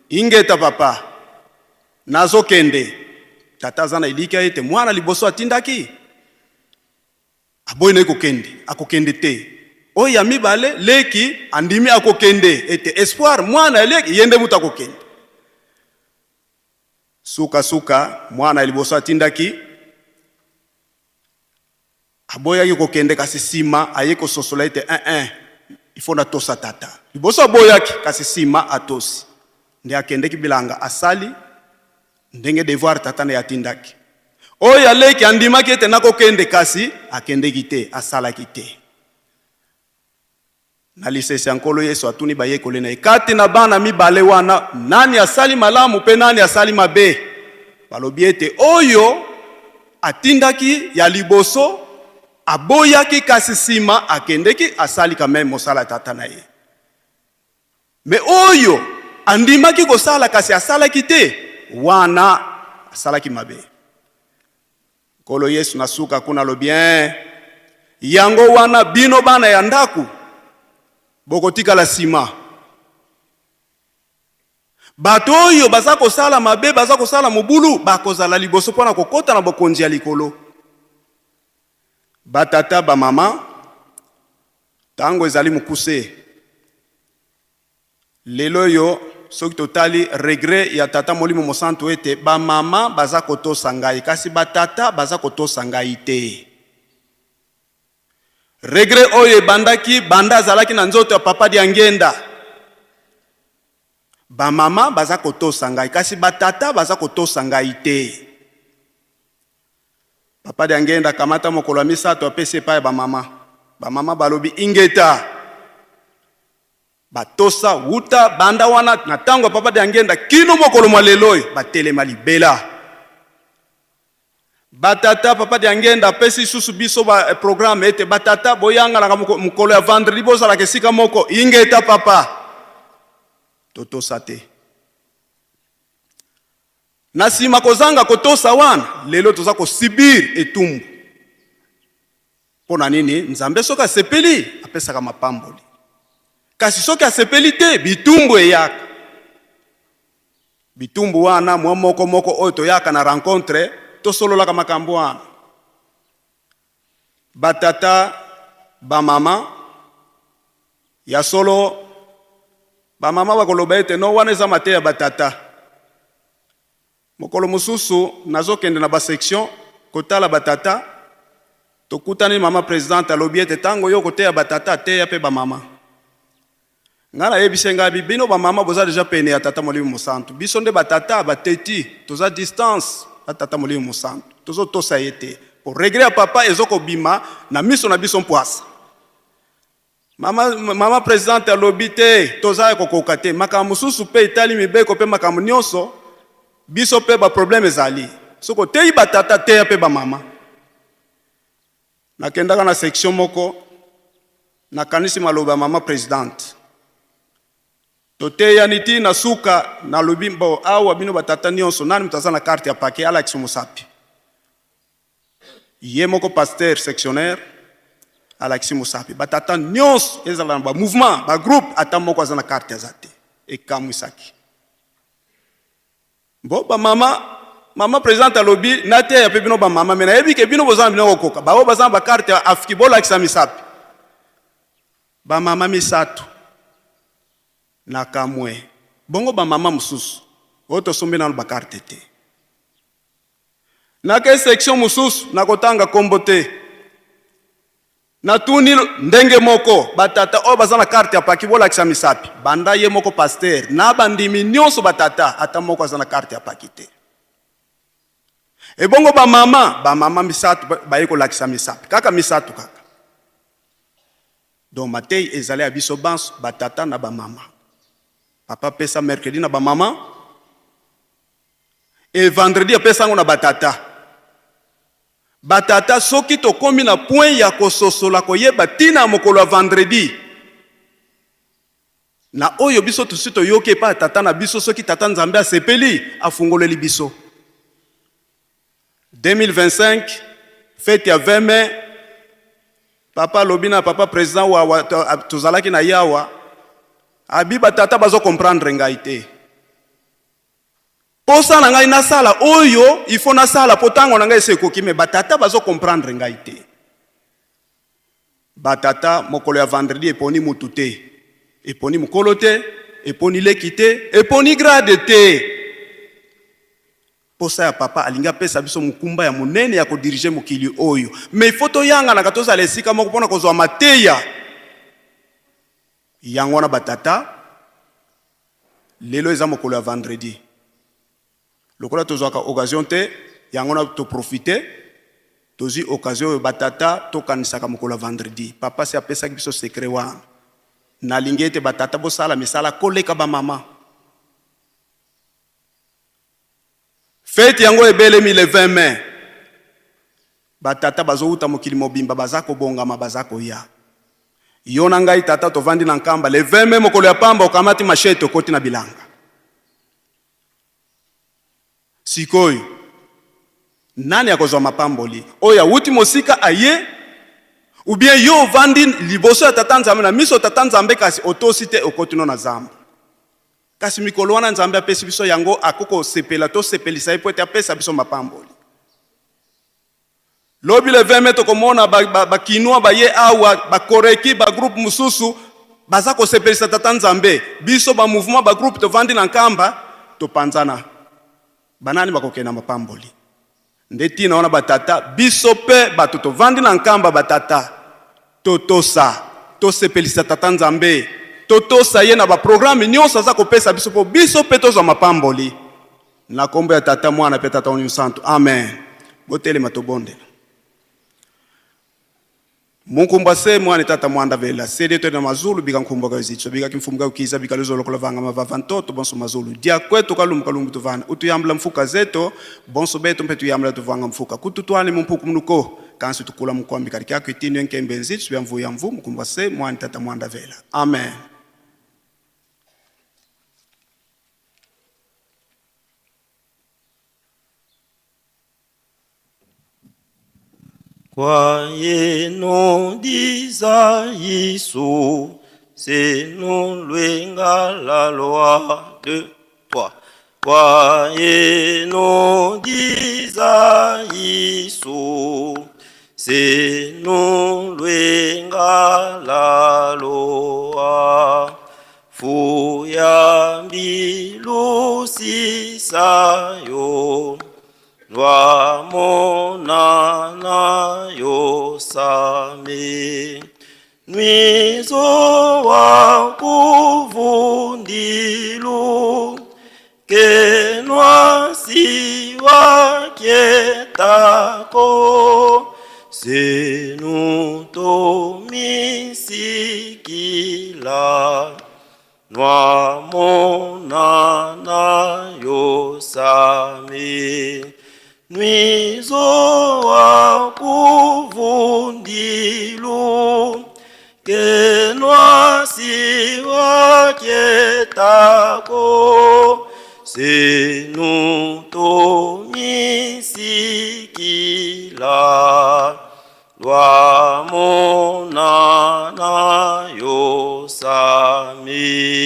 ingeta papa nazo kende. Tata zana ilika ete mwana liboso atindaki aboyine akokende te. Oya mibale leki andimi akokende ete espoir mwana leki yende muta akokende. Suka mwana liboso atindaki aboyaki kokende kasi sima ayeko sosola ete ifona tosa tata. Liboso aboyaki kasi sima atosi. Ndi akendeki bilanga asali ndenge devoir tata na yatindaki. Oya leki andimaki ete nakokende kasi akendeki te asalaki te. Na lisese ya nkolo Yesu atuni bayekoli na kati na bana mibale wana nani asali malamu pe nani asali mabe. Balobi ete oyo atindaki ya liboso aboyaki kasi sima akendeki asali quand même mosala tata na ye. Me oyo andimaki kosala kasi asalaki te wana asalaki mabe. Kolo Yesu nasuka kuna lo bien yango wana bino bana ya ndaku bokotika la sima. Bato oyo baza kosala mabe baza kosala mobulu bakozala liboso pona kokota na bokonzi ya likolo. Batata ba mama tango ezali mukuse lelo yo soki totali regret ya tata molimo mosanto ete ba mama baza kotosa ngai kasi batata baza kotosa ngai te. Regret oyo bandaki banda azalaki na nzoto ya papa di angenda. Ba mama baza kotosa ngai kasi batata baza kotosa ngai te. Papa di angenda kamata mokolo misato apese pa ba mama. Ba mama balobi ingeta. Batosa wuta banda wana na tango papa di angenda kino mokolo mwa leloy batelema libela. Batata papa di angenda pesi susu biso ba programme ete batata boyanga na mokolo ya vendredi boza la kesika moko ingeta papa. Toto sate. Na sima kozanga kotosa wana, lelo toza ko sibir etumbu. Pona nini? Nzambe soka sepeli, apesaka mapamboli. Kasi soka sepeli te, bitumbu eyaka. Bitumbu wana, mwa moko oyo toyaka na rencontre, tosololaka makambo wana. Batata, bamama, ya solo, bamama bakoloba ete no wana eza mate ya batata. Mokolo mususu, nazokende na basection, kotala batata, tokutani mama presidente alobi ete tango yo koteya batata teya pe bamama. Ngana yebisenga bino bamama boza deja pene ya tata molimo mosantu. Biso nde batata bateti, toza distance batata molimo mosantu. Tozo tosa yete. Pour régler à papa ezoko bima na miso na biso mpoasa. Mama presidente alobi te toza kokoka te makambo susu pe itali mibeko pe makambo nyonso biso pe ba problème ezali. Soko teyi batata teya pe ba mama. Nakendaka na section moko nakanisi maloba mama presidente. Toteya niti na suka na lobimbo awa bino batata nyonso nani mutaza na carte ya pake ala kisomosapi. Ye moko pasteur sectionnaire Alexis Moussapi. Batata nyons ezala ba mouvement, ba groupe ata moko azana carte azate. E kamusaki. Bo ba mama présidente alobi nate ya pe bino ba mama mena yebi ke bino bozana bino kokoka. Ba bazana ba carte afiki bola Alexis Moussapi. Ba mama misatu. Na kamwe. Bongo ba mama mususu. Oto sombe na ba carte te. Na ke section mususu na kotanga kombote na tuni ndenge moko batata o bazana carte ya paki bola kisa misapi banda ye moko pasteur na bandimi nyonso batata ata moko azana carte ya paki te e bongo ba mama misatu ba yeko lakisa misapi kaka misatu kaka donc matei ezale abiso banso batata na ba mama papa pesa mercredi na ba mama et vendredi apesa ngo na batata. Batata soki to komi na point ya kososola koyeba tina mokolo vendredi. Na oyo biso tusito yoke pa tata na biso soki tata nzambe asepeli afungoleli biso. 2025 fête ya 20 mai papa lobina papa président wa tozalaki na yawa abi batata bazo comprendre ngai te. Posa na ngai na sala oyo il faut na sala potango na ngai sekoki me batata bazo comprendre ngai te. Batata mokolo ya vendredi eponi mutu te. Eponi mokolo te, eponi leki te, eponi grade te. Posa ya papa alinga pesa biso mukumba ya munene ya kodirige mokili oyo. Me il faut to yanga na katoza lesika moko pona kozwa mateya. Yango na batata lelo eza mokolo ya vendredi. Lokola tozwaka occasion te yango na to profiter tozi occasion batata to kanisaka mokolo vendredi papa se apesa biso secret wana na lingete batata bo sala misala koleka ba mama fête yango ebele mi le 20 mai batata bazo uta mokili mobimba bazako bongama bazako ya yona ngai tata to vandi na nkamba le 20 mai mokolo ya pamba okamati machete okoti na bilanga. Sikoyo nani akozwa mapamboli oya wuti mosika aye ou bien yo vandi liboso ya tata nzambe na miso tata nzambe kasi otosite okotino na zamba kasi mikolo wana nzambe apesi biso yango akoko sepela to sepelisa ipo ete apesa biso mapamboli lobi le 20 meto komona ba kinwa ba ye awa ba koreki ba groupe mususu baza ko sepelisa tata nzambe biso ba mouvement ba groupe to vandi na nkamba to panzana. Banani bakokena mapamboli. Ndeti naona batata biso pe batoto vandi na nkamba batata totosa to sepelisa tata nzambe totosa ye na ba programme nyonso za kopesa biso po biso pe tozo mapamboli na kombo ya tata mwana pe tata onyu santo amen botele matobonde Munkumba se mwana tata mwanda vela sede to na mazulu bika nkumba ka zitso bika kimfumga ukiza bika lezo lokola vanga mavavantoto bonso mazulu dia kwetu kalumbu tuvana utuyambla mfuka zeto bonso beto mpetu yambla tuvanga mfuka kututwani mumpuku mnuko kansi tukula mkwambi kali kyako itini nkembe nzitso ya mvu mukumba se mwana tata mwanda vela amen.
Kwa yeno diza Yesu, c'est nous luenga la loi. 2, 3. Kwa yeno diza Yesu, c'est nous luenga la loi. Fuyambi lusi sayo. Lwa monana yo same Nuizo wa kuvundilu Kenwa siwa kietako Senuto misikila Lwa monana yo same Nuizo wa kuvundilu Kenwa siwa kietako Senuto misikila Lwa monana yo same.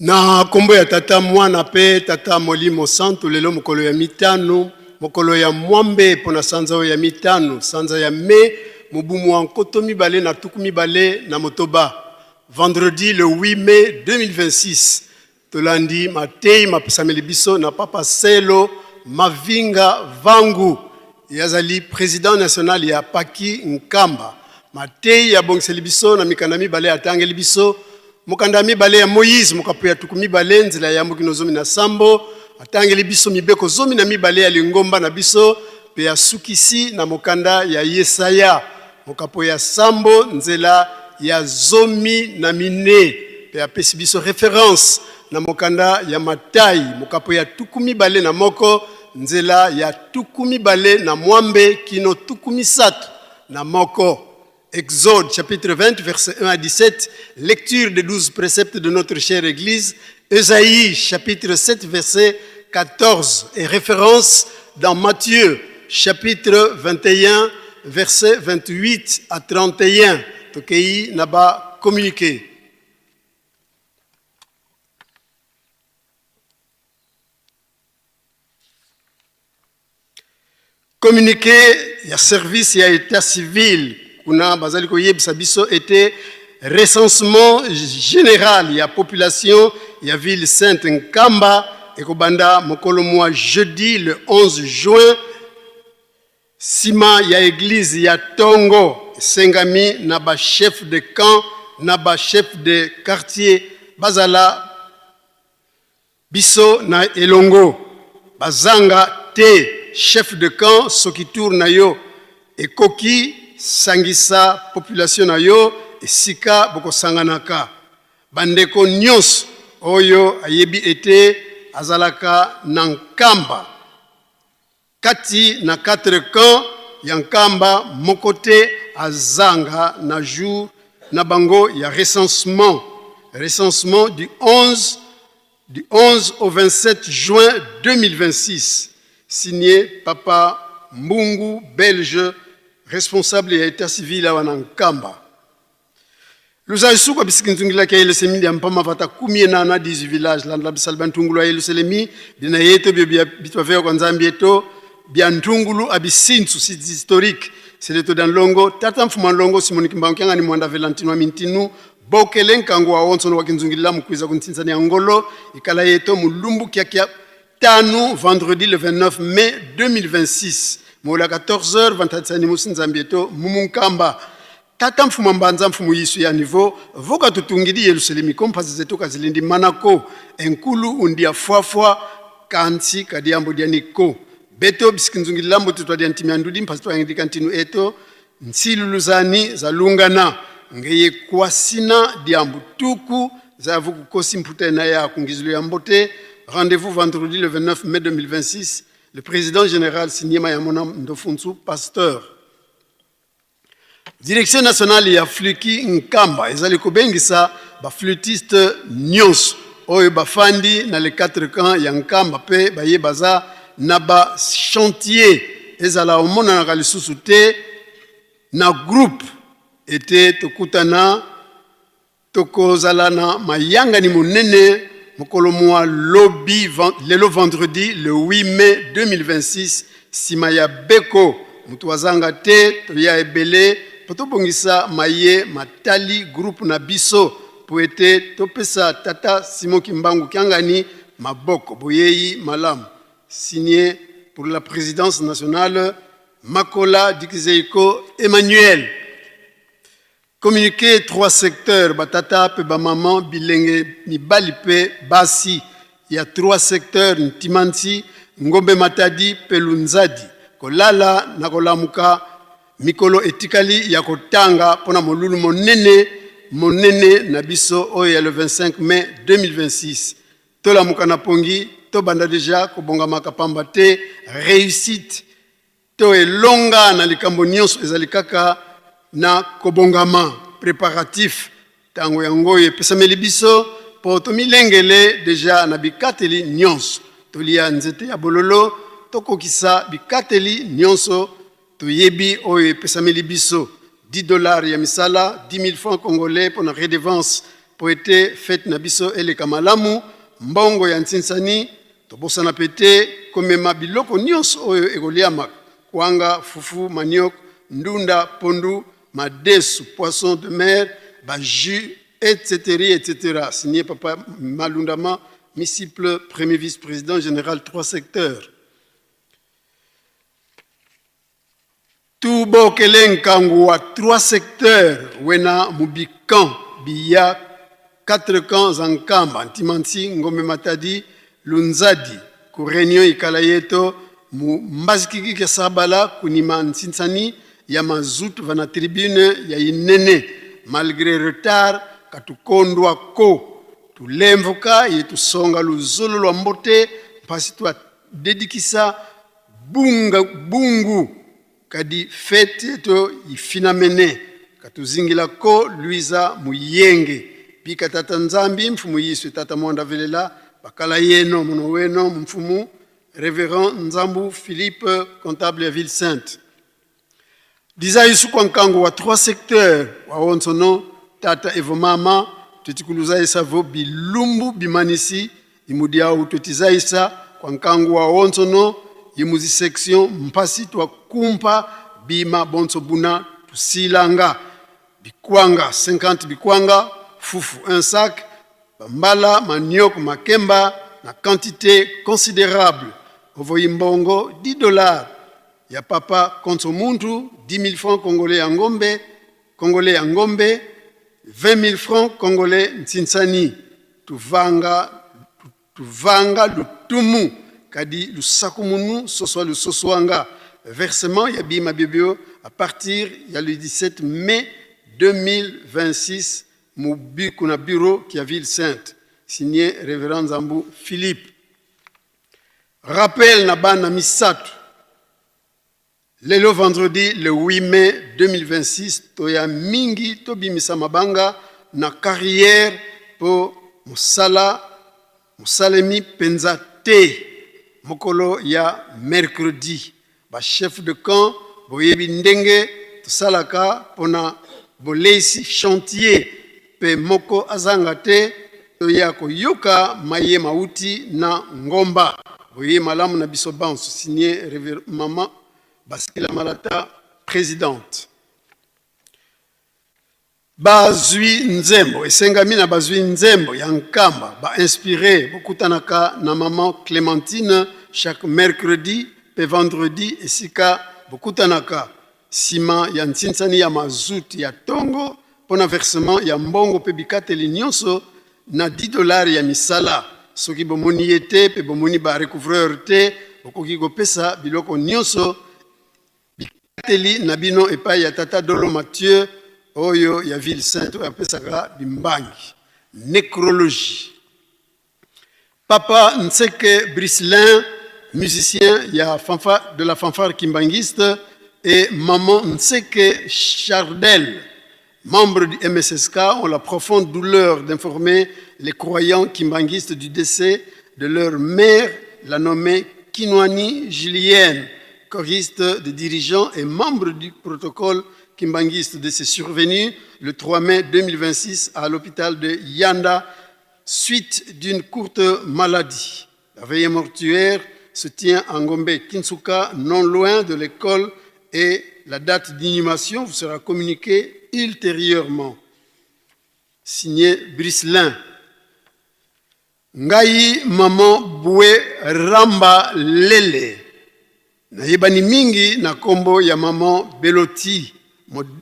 Na kombo ya tata mwana pe tata molimo santo lelo mokolo ya mitano mokolo ya mwambe pona sanza ya mitano sanza ya me mobumu wa nkoto mibale na tuku mibale na motoba vendredi le 8 mai 2026 tolandi matei mapesameli biso na papa Selo Mavinga Vangu yazali président national ya Paki Nkamba matei ya bongseli biso na mikanda mibale atangeli biso mokanda mibale ya Moïse mokapo ya tuku mibale nzela ya mokino zomi na sambo atangeli biso mibeko zomi na mibale ya lingomba na biso pe ya sukisi na mokanda ya Yesaya mokapo ya sambo nzela ya zomi na mine pe ya pesi biso référence na mokanda ya Matai mokapo ya tuku mibale na moko nzela ya tuku mibale na mwambe kino tuku misato na moko. Exode chapitre 20 verset 1 à 17, lecture des 12 préceptes de notre chère Église. Esaïe chapitre 7 verset 14 et référence dans Matthieu chapitre 21 verset 28 à 31. Tokei naba communiqué. Communiqué, il y a service, il y a état civil. Kuna bazali ko yebisa biso était recensement général ya population ya ville sainte Nkamba et kobanda mokolo mwa jeudi le 11 juin sima ya église ya Tongo sengami na ba chef de camp na ba chef de quartier bazala biso na elongo bazanga te chef de camp soki tour na yo ekoki sangisa population na yo esika boko sanganaka bandeko nyos oyo ayebi ete azalaka na Nkamba kati na 4 camps ya Nkamba mokote azanga na jour na bango ya recensement du 11 au 27 juin 2026 signé Papa Mbungu Belge responsable ya état civil à Nkamba. Luzaïsou kwa bisikintungila kia ile semindi ya mpama vata kumie na 18 village la bisalbantungulu ile selemi bina yeto bitwa veo kwa nzambi yeto bia ntungulu abisinsu site historique c'est le to dans longo tata mfuma longo Simoni Kimbango ni mwanda Valentino Mintinu bokele nkangu wa onso wakinzungilila mukwiza kuntinsani ya ngolo ikala yeto mulumbu kia tanu vendredi le 29 mai 2026 mola 14h 27 musinzambi yeto mumunkamba tata mfumu mbanza mfumu yisu ya nivo voka tutungidi Yerusalemi kompazi zetu kazilindi manako enkulu undia fuafua kansi kadiambo dianiko beto biskinzungilila mbutu twa diantimiandudi mpasi twa yangidika ntinu eto nsiluluzani za lungana ngeye kwasina diambu tuku za vuku kosi mputena ya kungizilu ya mbote. Rendez-vous vendredi le 29 mai 2026. Le président général Sinyema Yamona Ndofunsu, pasteur. Direction nationale ya Fluki Nkamba, ezali kobengisa ba flûtiste nyonso oyo bafandi na les 4 camps ya Nkamba pe baye baza na ba chantier ezala omona na kalisusu te na groupe ete tokutana tokozala na mayanga ni monene mokolo mwa lobby lelo vendredi le 8 mai 2026 sima ya beko mutu wazanga te toya ebele potobongisa maye matali groupe na biso po ete topesa tata Simon Kimbangu Kiangani maboko boyeyi malamu signé pour la présidence nationale Makola Dikizeiko Emmanuel. Communiqué 3 secteurs, batata pe ba maman bilenge mibali pe basi. Il y a 3 secteurs, Ntimansi, Ngombe Matadi, Pelunzadi. Kolala na kolamuka mikolo etikali ya kotanga pona molulu monene na biso oyo le 25 mai 2026. Tola muka na pongi, to banda deja kobonga makapamba te réussite. To elonga na likambo nyonso ezali kaka na kobongama préparatif tango yango epesameli biso po tomilengele deja na bikateli nyonso tolia nzete ya bololo tokokisa bikateli nyonso toyebi oyo epesameli biso $10 ya misala 10 000 francs congolais pour la redevance po ete fête na biso eleka malamu mbongo ya ntinsani tobosana pete komema biloko nyonso oyo ekoliama kwanga fufu maniok ndunda pondu madesu, poisson de mer, jus, etc. Signé Papa Malundama, Misiple, premier vice-président général 3 secteurs. Tubo Kelenkangwa 3 secteurs, Wena Mubikan, Biya, 4 camps Zankamba, Ntimansi, Ngome Matadi, Lunzadi, Kurenyo Ikalayeto, Mbazikiki Kesabala, Kunima Nsinsani, ya mazutu vana tribune ya inene malgré retard katukondwa ko tulemvoka yetu songa luzulu lwa mbote mpasi twa dedikisa bungu kadi fete to ifinamene katuzingila ko Luiza Muyenge pika tata Nzambi mfumu yisu tata Mwanda Velela bakala yeno muno weno mfumu révérend Nzambu Philippe comptable ya Ville Sainte. Diza yusu kwa nkangu wa 3 secteurs wa onsono tata evomama tutikuluza isa vo bilumbu bimanisi imudia ututiza isa kwa nkangu wa onsono imuzi section mpasi twa kumpa bima bonso buna tusilanga bikwanga 50 bikwanga fufu 1 sac bambala maniok makemba na quantité considérable ovoyimbongo $10 ya papa konso muntu 10 000 francs congolais ya ngombe 20 000 francs congolais ntinsani tuvanga lutumu kadi lusakumunu soswa lusoswanga versement ya bima bibio à partir ya le 17 mai 2026 kuna bureau qui a Ville Sainte signé révérend Nzambu Philippe. Rappel na bana misatu lelo vendredi le 8 mai 2026 toya mingi tobimisa mabanga na carrière po musalemi penza te mokolo ya mercredi ba chef de camp boyebi ndenge tosalaka pona boleisi chantier pe moko azanga te toya koyoka maye mauti na ngomba boye malamu na biso banso signé maman Baskila Malata, présidente. bazwi nzembo esengami na bazwi nzembo ya nkamba inspiré bokutanaka na maman Clémentine chaque mercredi pe vendredi esika bokutanaka sima ya ntinsani ya mazuti ya tongo pona versement ya mbongo pe bikateli nyonso na $10 ya misala soki bomoni ete pe bomoni ba recouvreur te bokoki kopesa biloko nyonso bikateli na bino epai ya tata Dolo Mathieu oyo ya Ville Sainte oyo apesaka bimbangi. Nécrologie. Papa Nseke Bricelin, musicien de la fanfare kimbangiste, et maman Nseke Chardel, membre du MSSK, ont la profonde douleur d'informer les croyants kimbanguistes du décès de leur mère, la nommée Kinwani Julienne, choriste de dirigeants et membre du protocole kimbanguiste de ses survenus le 3 mai 2026 à l'hôpital de Yanda suite d'une courte maladie. La veillée mortuaire se tient à Ngombe Kinsuka, non loin de l'école, et la date d'inhumation vous sera communiquée ultérieurement. Signé Bricelin. Ngai maman Boué Ramba Lele. Nayebani mingi na kombo ya maman Beloti.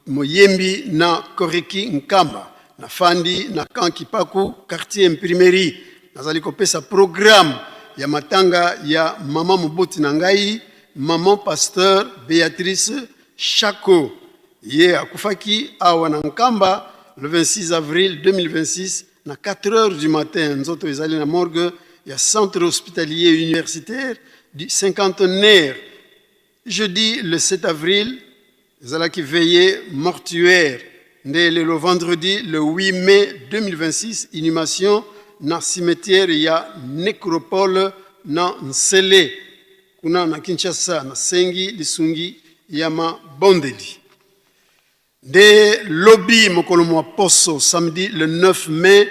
Moyembi na Koreki Nkamba, na Fandi na Kankipaku, quartier imprimerie. Nazali kopesa programme ya matanga ya maman Moboti Nangai, maman pasteur Béatrice Chako. Ye akufaki awa na Nkamba le 26 avril 2026 na 4 heures du matin. Nzoto ezali na morgue ya centre hospitalier universitaire du 50aire. Jeudi le 7 avril, Zalaki veillée mortuaire. Le vendredi, le 8 mai 2026, inhumation dans cimetière ya nécropole na Nsele. Kuna na Kinshasa, na Sengi, Lisungi, Yama Bondeli. De lobby mokolo poso samedi le 9 mai,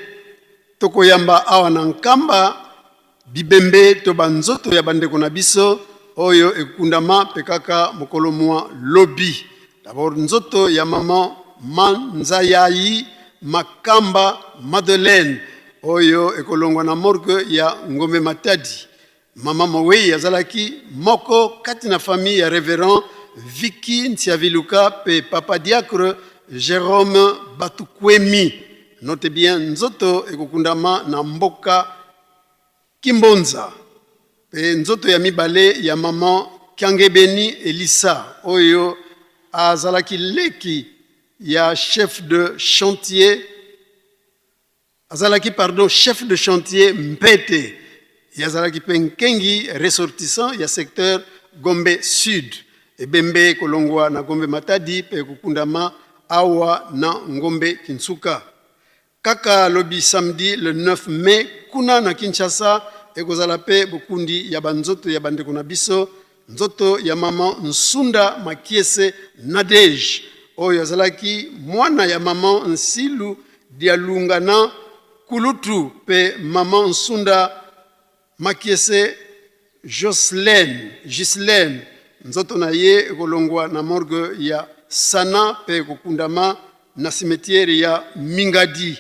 Tokoyamba awa na Nkamba, Bibembe to banzoto ya bandeko na biso, oyo ekundama pekaka mokolo lobby. D'abord nzoto ya maman Manzayayi Makamba Madeleine oyo ekolongwa na morgue ya Ngombe Matadi. Maman Mowei azalaki moko kati na famille ya révérend Vicky Ntiaviluka pe papa diacre Jérôme Batukwemi. Note bien nzoto ekokundama na mboka Kimbonza. Pe nzoto ya mibale ya maman Kiangebeni Elisa oyo azalaki leki ya chef de chantier chef de chantier Mpete yazalaki penkengi ressortissant ya secteur Gombe Sud ebembe kolongwa na Gombe Matadi pe kukundama awa na Ngombe Kinsuka. Kaka lobi samedi le 9 mai kuna na Kinshasa ekozala pe bukundi ya banzoto ya bandeko na biso nzoto ya maman Nsunda Makiese Nadej oyo azalaki mwana ya maman Nsilu Dialungana Kulutu pe maman Nsunda Makiese Gislaine nzoto na ye ekolongwa na morgue ya Sana pe kukundama na cimetière ya Mingadi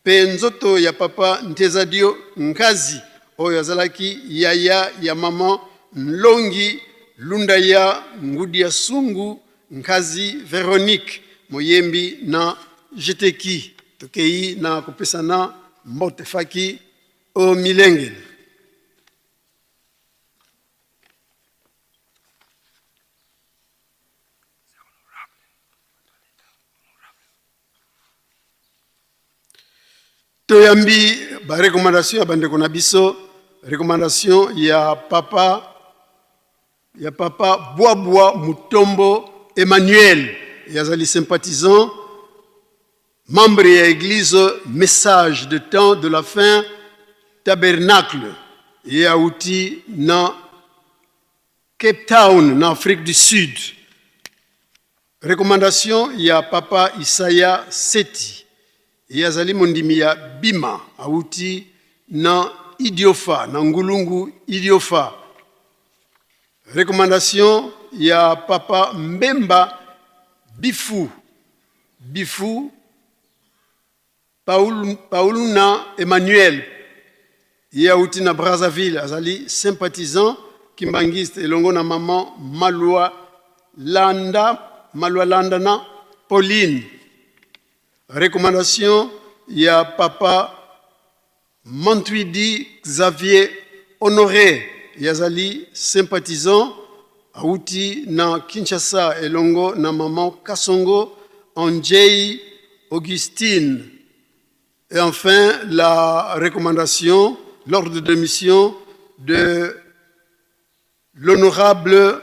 pe nzoto ya papa Ntezadio Ngazi oyo azalaki yaya ya maman Nlongi Lunda ya Ngudi ya Sungu Nkazi Veronique Moyembi na Jeteki tokei na kopesana mbote faki o milenge. Toyambi ba recommandation ya bandeko na biso, recommandation ya papa Bois Mutombo Emmanuel, yazali sympathisant, membre de l'église Message de temps de la fin Tabernacle, et Aouti na Cape Town, en Afrique du Sud. Recommandation ya papa Isaiah Seti, yazali mondimi ya Bima, Aouti na Idiofa, na Ngulungu Idiofa. Recommandation ya papa Mbemba Bifu Pauluna Emmanuel ye auti na Brazzaville azali sympathisant kimbangiste elongo na maman Malwa Landana Pauline. Recommandation ya papa Mantuidi Xavier Honoré yazali sympathisant auti na Kinshasa elongo na maman Kasongo Anjei Augustine. Et enfin, la recommandation, l'ordre de mission de l'honorable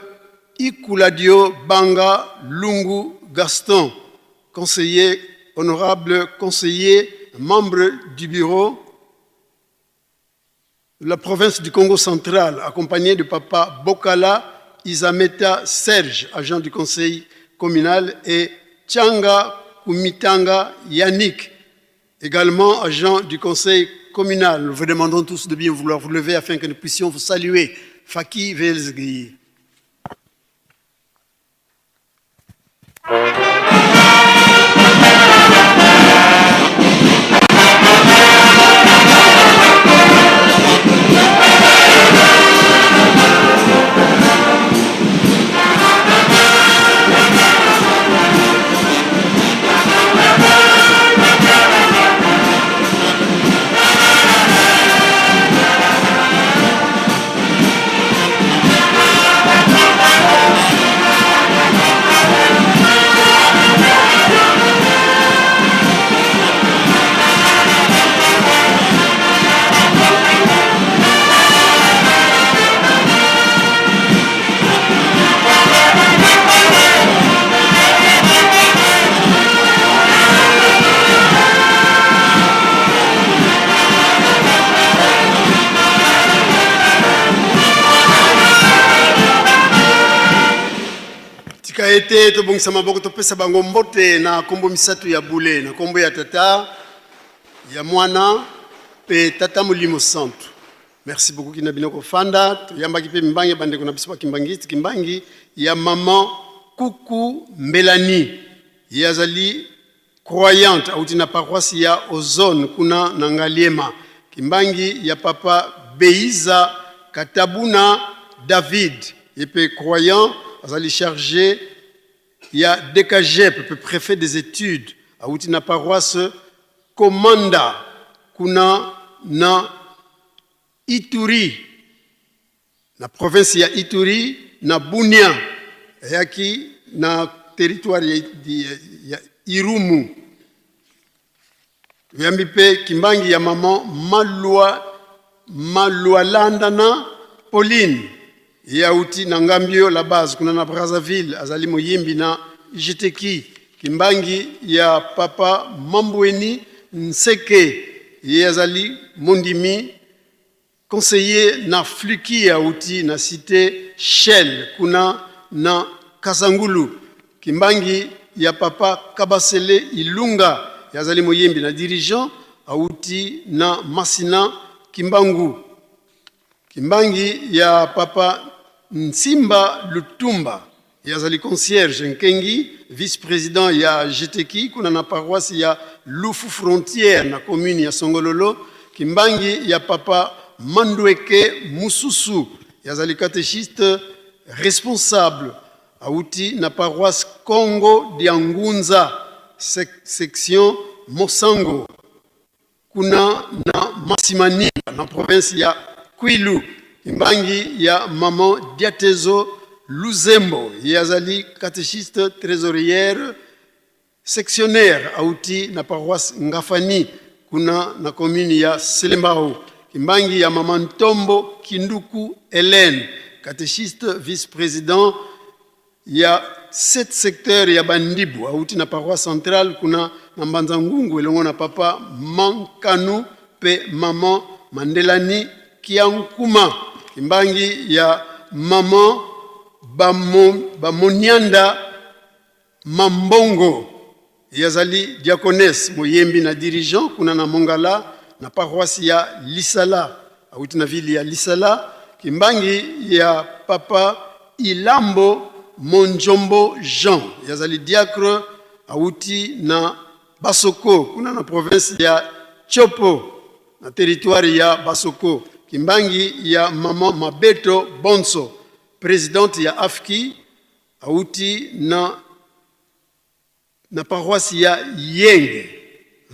Ikuladio Banga Lungu Gaston, conseiller, honorable conseiller, membre du bureau de la province du Congo central, accompagné de papa Bokala Isameta Serge, agent du conseil communal, et Tchanga Kumitanga Yannick, également agent du conseil communal. Nous vous demandons tous de bien vouloir vous lever afin que nous puissions vous saluer. Faki Velzgi. Ete to bongisa maboko to pesa bango mbote na kombo misatu ya bule na kombo ya tata ya mwana pe tata Molimo Santo. Merci beaucoup kina binoko fanda to yamba kipe mbangi bande kuna biso kimbangi ya maman Kuku Mbelani yazali croyante auti na paroisse ya Ozone kuna na Ngaliema. Kimbangi ya papa Beiza Katabuna David yepe croyant azali chargé. Il y a DKGEP, préfet des études, à Outina paroisse Komanda, Kuna na Ituri, na province ya Ituri, na Bunia, yaki na territoire ya Irumu. Yambipe Kimbangi ya maman Malwa Landana Pauline. Ya uti na Ngambio la base kuna na Brazzaville azali moyimbi na Jiteki. Kimbangi ya papa Mambweni Nseke ye azali Mondimi conseiller na Fluki ya uti na cité Shell kuna na Kasangulu. Kimbangi ya papa Kabasele Ilunga ya azali moyimbi na dirigeant auti na Masina Kimbangu. Kimbangi ya papa Nsimba Lutumba yazali concierge Nkengi, vice-président ya Jeteki kuna na paroisse ya Lufu Frontière na commune ya Songololo. Kimbangi ya papa Mandweke Mususu yazali catéchiste responsable auti na paroisse Congo Diangunza section Mosango kuna na Masimani na province ya Kwilu. Kimbangi ya maman Diatezo Luzembo yazali catéchiste trésorière sectionnaire auti na paroisse Ngafani kuna na commune ya Selembao. Kimbangi ya maman Tombo Kinduku Hélène catéchiste vice-président ya 7 secteur ya Bandibu auti na paroisse centrale kuna na Mbanzangungu elongo na papa Mankanu pe maman Mandelani Kiankuma. Kimbangi ya maman Bamonianda Mambongo yazali diaconesse moyembi na dirigeant kuna na Mongala na paroisse ya Lisala auti na ville ya Lisala. Kimbangi ya papa Ilambo Monjombo Jean yazali diacre auti na Basoko kuna na province ya Chopo na territoire ya Basoko. Kimbangi ya Mama Mabeto Bonso, présidente ya AFKI, auti na paroisse ya Yenge.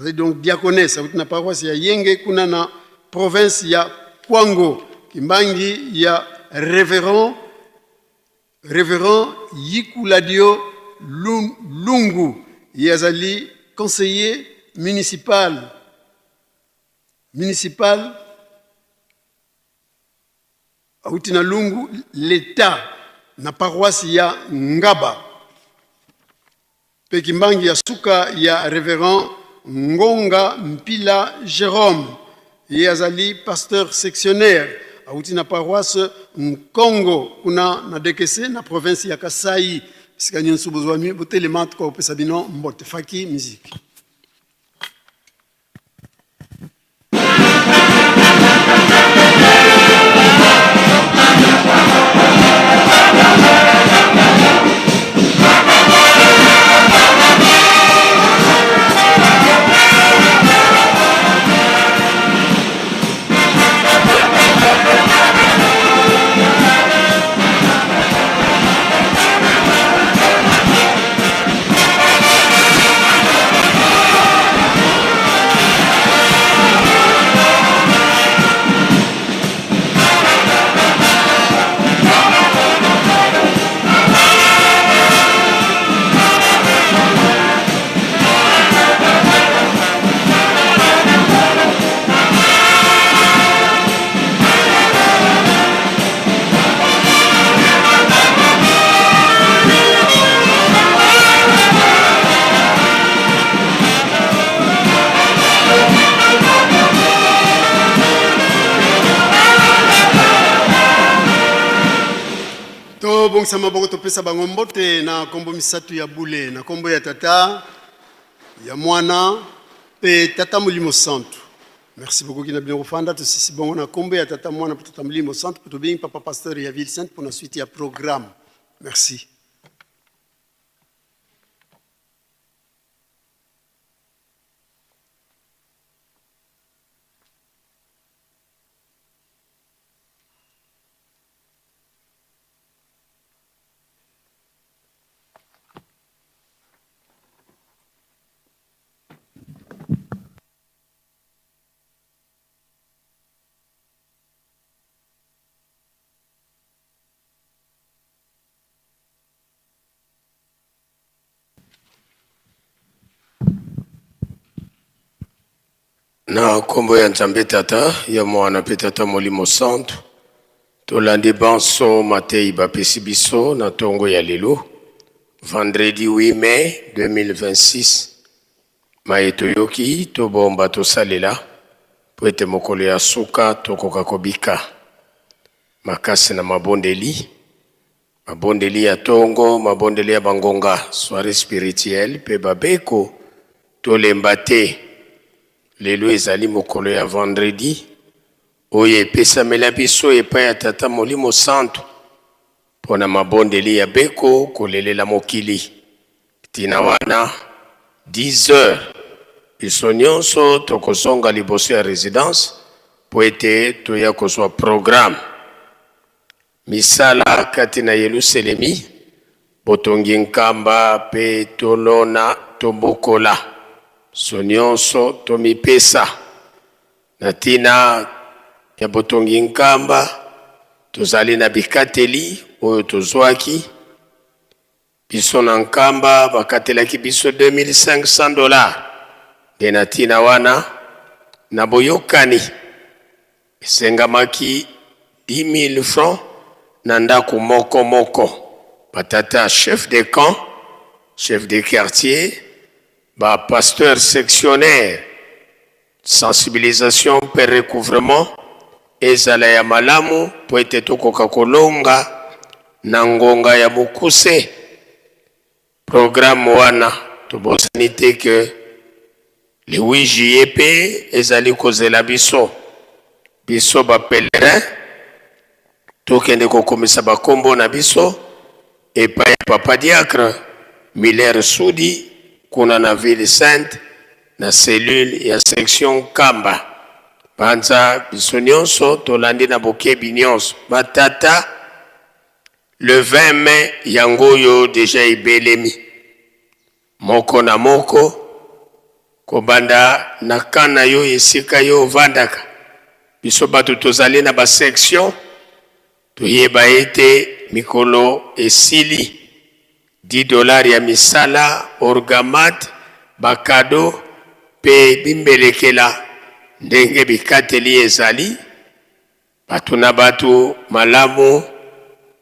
C'est donc diaconesse, auti na paroisse ya Yenge, kuna na province ya Kwango. Kimbangi ya révérend Yikuladio Lungu, yazali conseiller municipal auti na Lungu l'État na paroisse ya Ngaba. Pekimbangi ya suka ya révérend Ngonga Mpila Jérôme, yazali pasteur sectionnaire auti na paroisse Nkongo kuna na Dekese na province ya Kasai. Sika nyonso bozwami botelema kwa opesa bino mbote faki musique. Sama bongo topesa bango mbote na kombo misatu ya bule na kombo ya tata ya mwana pe tata Molimo Santu. Merci beaucoup kina bien ofanda to sisi bongo na kombo ya tata mwana pe tata Molimo Santu pe to bien papa pasteur ya Ville Sainte pour la suite ya programme. Merci.
Na kombo ya Nzambe tata ya mwana pe tata Molimo Santu tolandi banso matei bapesi biso na tongo ya lelo vendredi 8 mai 2026 maeto yoki tobomba tosalela po ete mokolo ya suka tokoka kobika makasi na mabondeli ya tongo, mabondeli ya bangonga, soirée spirituelle pe babeko tolemba te. Lelo ezali mokolo ya vendredi oyo epesamela biso epai ya tata Molimo Santu pona mabondeli ya beko kolelela mokili. Tina wana 10 heures biso nyonso tokozonga liboso ya résidence po ete toya kozwa programme misala kati na Yerusalemi botongi nkamba pe tolona tobokola Sonyonso tomipesa na tina ya botongi nkamba tozali na bikateli oyo tozwaki biso na nkamba bakatelaki biso $2500 de na tina wana na boyokani esengamaki 10,000 francs na ndako moko batata chef de camp, chef de quartier, pasteur sectionnaire, sensibilisation per recouvrement ezala ya malamu po ete tokoka kolonga na ngonga ya mokuse. Programme wana tobosani te ke le 8 juillet pe ezali kozela biso ba pèlerin tokende kokomisa bakombo na biso epai papa diacre Miller Sudi kuna na Ville Sainte na cellule ya section Kamba. Panza biso nyonso tolandi na bokebi nyonso. Batata le 20 mai yango yo deja ibelemi. Moko na moko kobanda na kana yo esika yo vandaka. Biso bato tozali na ba section toyeba ete mikolo esili $10 ya misala, orgamat, bakado, pe bimbelekela ndenge bikateli ezali. Batu na batu malamu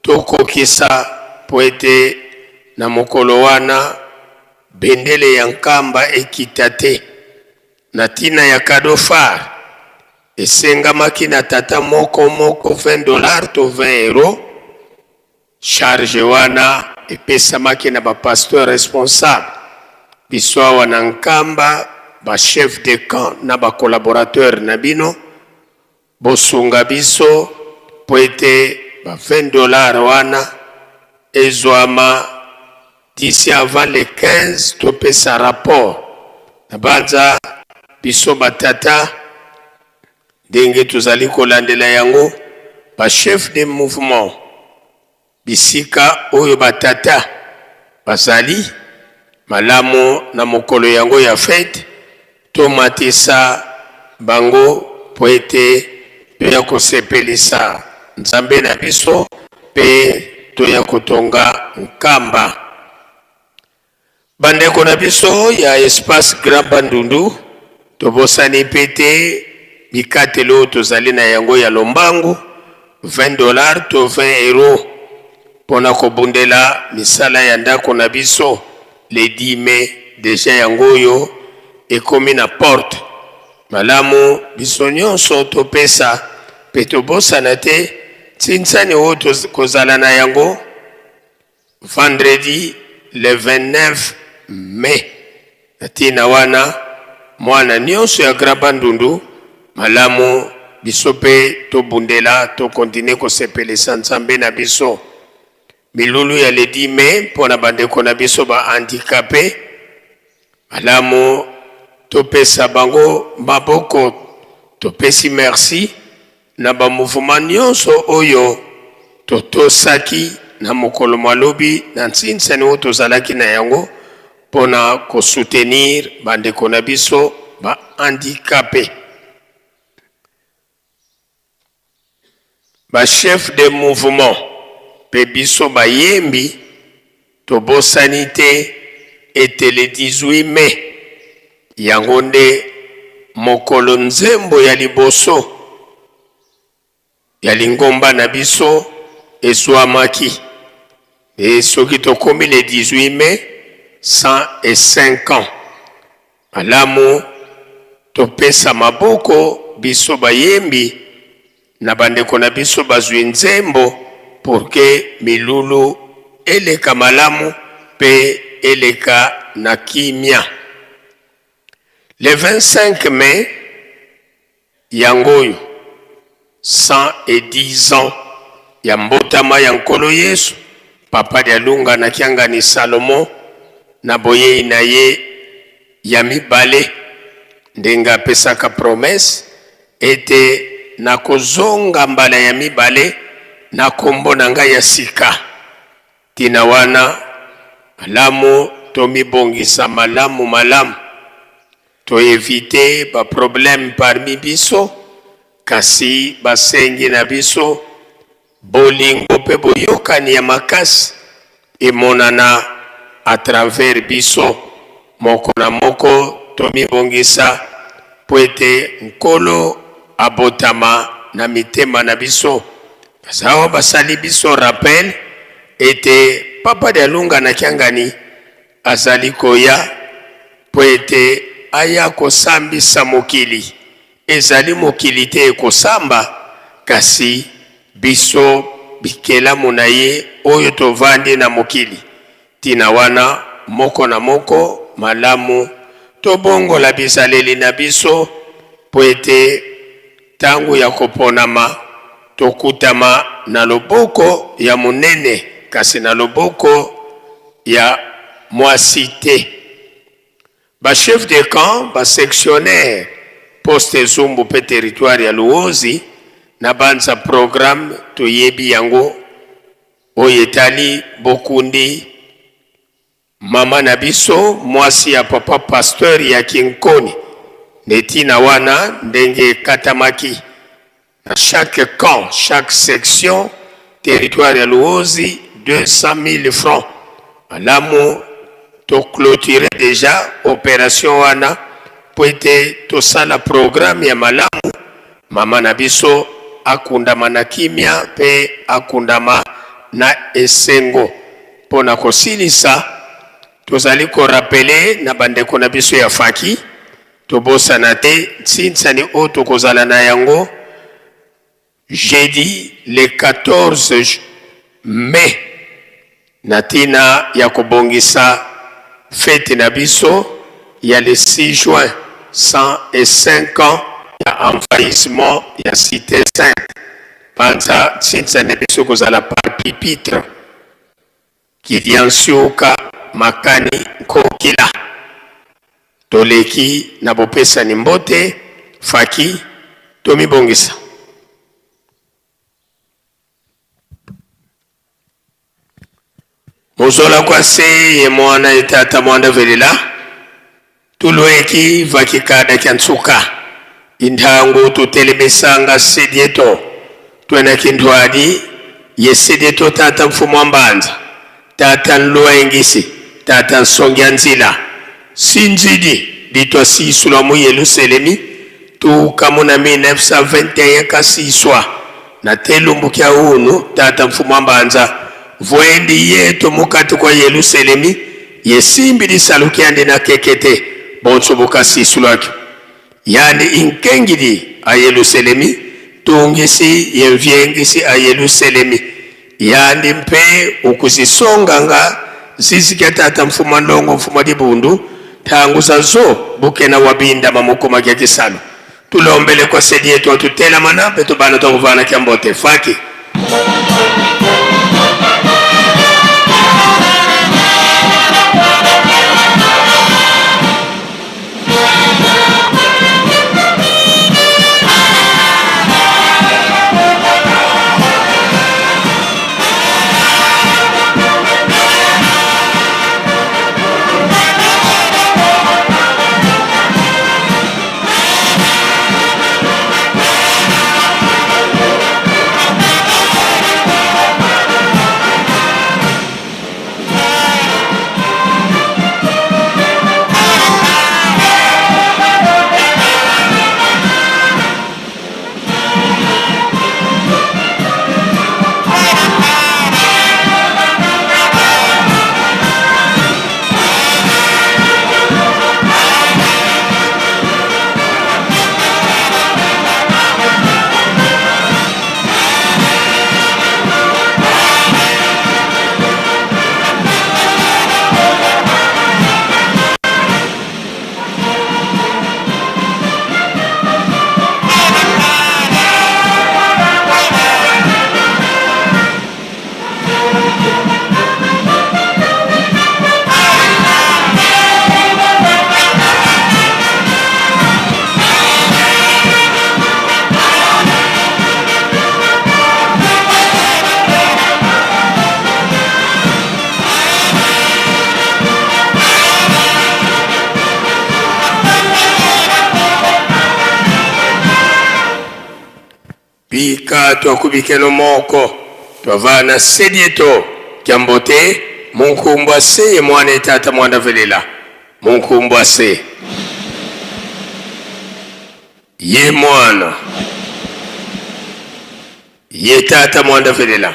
tokokisa po ete na mokolo wana bendele ya Nkamba ekitate na tina ya kado phare esengamaki na tata moko $20 to €20. Charge wana epesamaki na ba pasteur responsable biso awa na Nkamba, ba chef de camp na ba collaborateur na bino bosunga biso po ete ba $20 wana ezwama d'ici avant le 15 topesa rapport na baza biso batata ndenge tozali kolandela yango. Ba chef de mouvement bisika oyo batata bazali malamu na mokolo yango ya fête tomatisa bango po ete toya kosepelisa Nzambe na biso pe toya kotonga Nkamba. Bandeko na biso ya espace Grand Bandundu tobosani pete bikatelo tozali na yango ya lombangu $20 to €20 pona kobundela misala ya ndako na biso le 10 mai deja yango yo ekomi na porte. Malamu biso nyonso topesa pe tobosana te tinsani oyo kozala na yango vendredi le 29 mai. Natina wana mwana nyonso ya Grand Bandundu malamu biso pe tobundela to continue kosepelisa Nzambe na biso. Milulu ya le 10 mai pona bandeko na biso ba handicapé malamu topesa bango maboko topesi merci na ba mouvement nyonso oyo totosaki na mokolo malobi na ntsinsani oyo tozalaki na yango pona kosoutenir bandeko na biso ba handicapé. Ba chef de mouvement pe biso bayembi tobosani te ete le 18 mai yango nde mokolo nzembo ya liboso ya lingomba na biso ezwamaki. E soki tokomi le 18 mai 105 ans malamu topesa maboko biso bayembi na bandeko na biso bazwi nzembo porque milulu eleka malamu pe eleka na kimia. Le 25 mai yangoyo 110 ans ya mbotama ya nkolo Yesu papa dia lunga na kiangani Salomo na boye na ye ya mibale ndenga pesaka promesse ete na kozonga mbala ya mibale na kombo na ngai ya sika. Tina wana malamu tomibongisa malamu to éviter ba problème parmi biso kasi basengi na biso bolingo pe boyokani ya makasi emonana à travers biso moko na moko tomibongisa po ete nkolo abotama na mitema na biso. Sawa basali biso rappel ete papa de lunga na kiangani azali koya po ete aya kosambisa mokili. Ezali mokili te kosamba kasi biso bikelamu na ye oyo tovandi na mokili. Tina wana moko na moko malamu tobongola bizaleli na biso po ete tangu ya koponama tokutama na loboko ya munene kasi na loboko ya mwasi te. chef de camp, sectionnaire, poste zumbu pe territoire ya Luozi, na banza programme toyebi yango, oyetali bokundi, mama nabiso, mwasi ya papa pasteur ya Kinkoni, neti na wana ndenge katamaki. À chaque camp, chaque section, territoire ya Luozi, 200 000 francs. Alamu, to clôturer déjà opération wana, pour être to sala programme ya malamu, mama nabiso akundama na kimia pe akundama na esengo. Pona kosilisa, tozali ko rappeler na bandeko na biso ya faki, to bosana te, tsinsani o to kozala na yango, jeudi le 14 mai, natina ya kobongisa fête na biso, il y a le 6 juin, 105 ans, il y a envahissement, il y a cité sainte. Panza, tsinsa na biso kozala par pipitre, qui vient suka makani kokila. Toleki na bopesa nimbote, faki, tomi bongisa. Mozola kwa se ye mwana itata mwanda velila, tuloeki vakikada kyansuka, indangu tutelemesanga sedieto, tuena kindwadi, ye sedieto tata mfumo mbanza, tata nluwa engisi, tata nsongya nzila, sinzidi, ditwa sisula mu Yerusalemi, tu kamuna 1921 kasiswa, na telumbu kya unu, tata mfumo mbanza, voendi yeto mukati kwa Yerusalemi, yesimbi disalukiande na kekete, bonso bukasi sulaki. Yani inkengidi a Yerusalemi, tungisi yenvyengisi a Yerusalemi. Yani mpe ukusisonganga, zizike tata mfuma ndongo mfuma dibundu, tanguza zo bukena wabinda mamukuma kia kisalu. Tulombele kwa sedi yetu watutela manape, tubana tokuvana kiambote. Faki. Bika twakubikeno moko, twavana sedieto, kiambote, munkumbwase ye mwana itata mwanda velela. Munkumbwase. Ye mwana. Ye tata mwanda velela.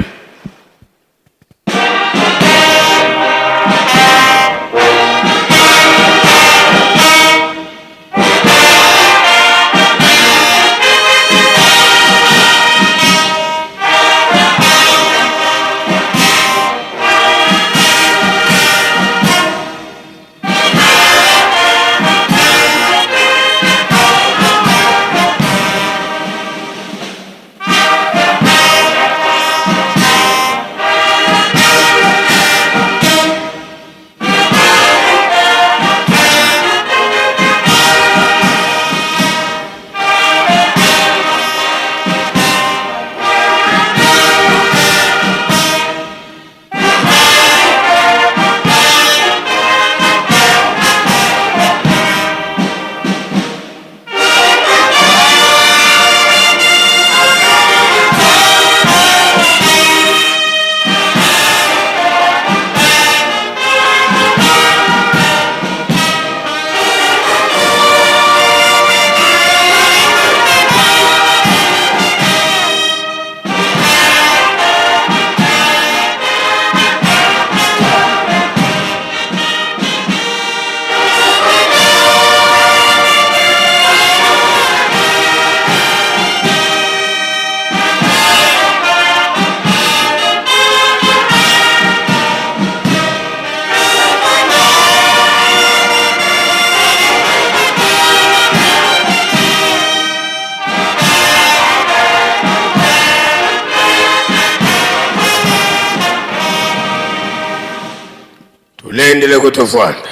tulendele kutovwanda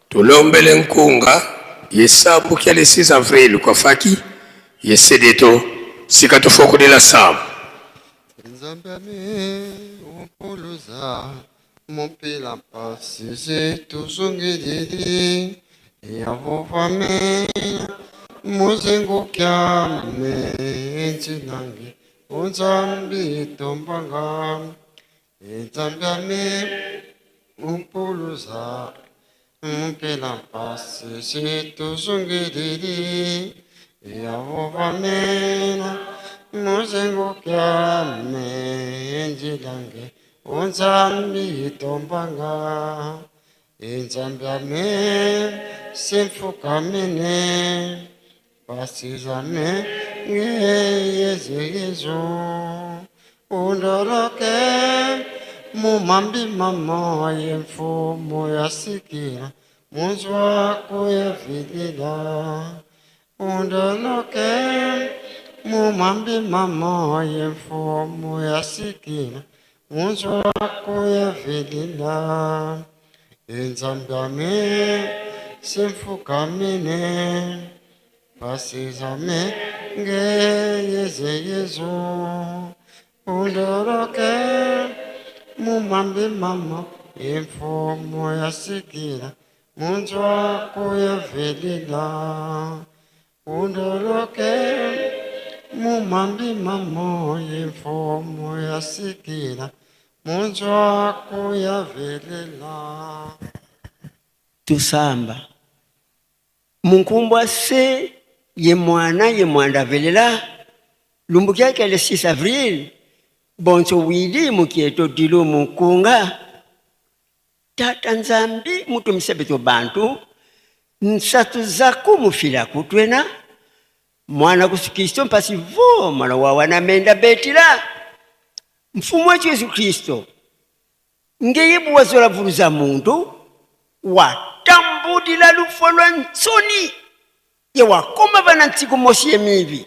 tulombele nkunga yesabu kia le 6 avril kwa faki yesedeto sikatofokudela sabu
Nzambame upuluza mupila pasi zetu zungilili yavovame muzengo kyame enzinange unzambi tombanga Nzambame upuluza mupila pasi zetu zungilili yavovame muzengo kyame enzilange unzambi tombanga Nzambame simfukamene pasizame ngeyezeyezo undoroke mumambi mama yemfumo yasikira munzwa kuyavilila undoroke mumambi mama yemfumo yasikira munzwa kuyavilila Nzambame simfukamene pasizame ngeyezeyezo undoroke mumambi mama yemfumo yasikira munzwa kuyavilila undoroke mumambi mama yemfumo yasikira munzwa kuyavilila
tusamba munkumbwa se ye mwanda velela lumbukia kele 6 avril bonso wili mukieto dilo mukunga tata Nzambi mutumisebeto bantu nsatu zaku mufila kutwena mwana kusikristo mpasi vo mwana wawana menda betila mfumu wetu Yesu Kristo ngeyibu wazola vuruza muntu watambudila lufo lwa ntsoni ye wakoma bana ntsiku mosi emivi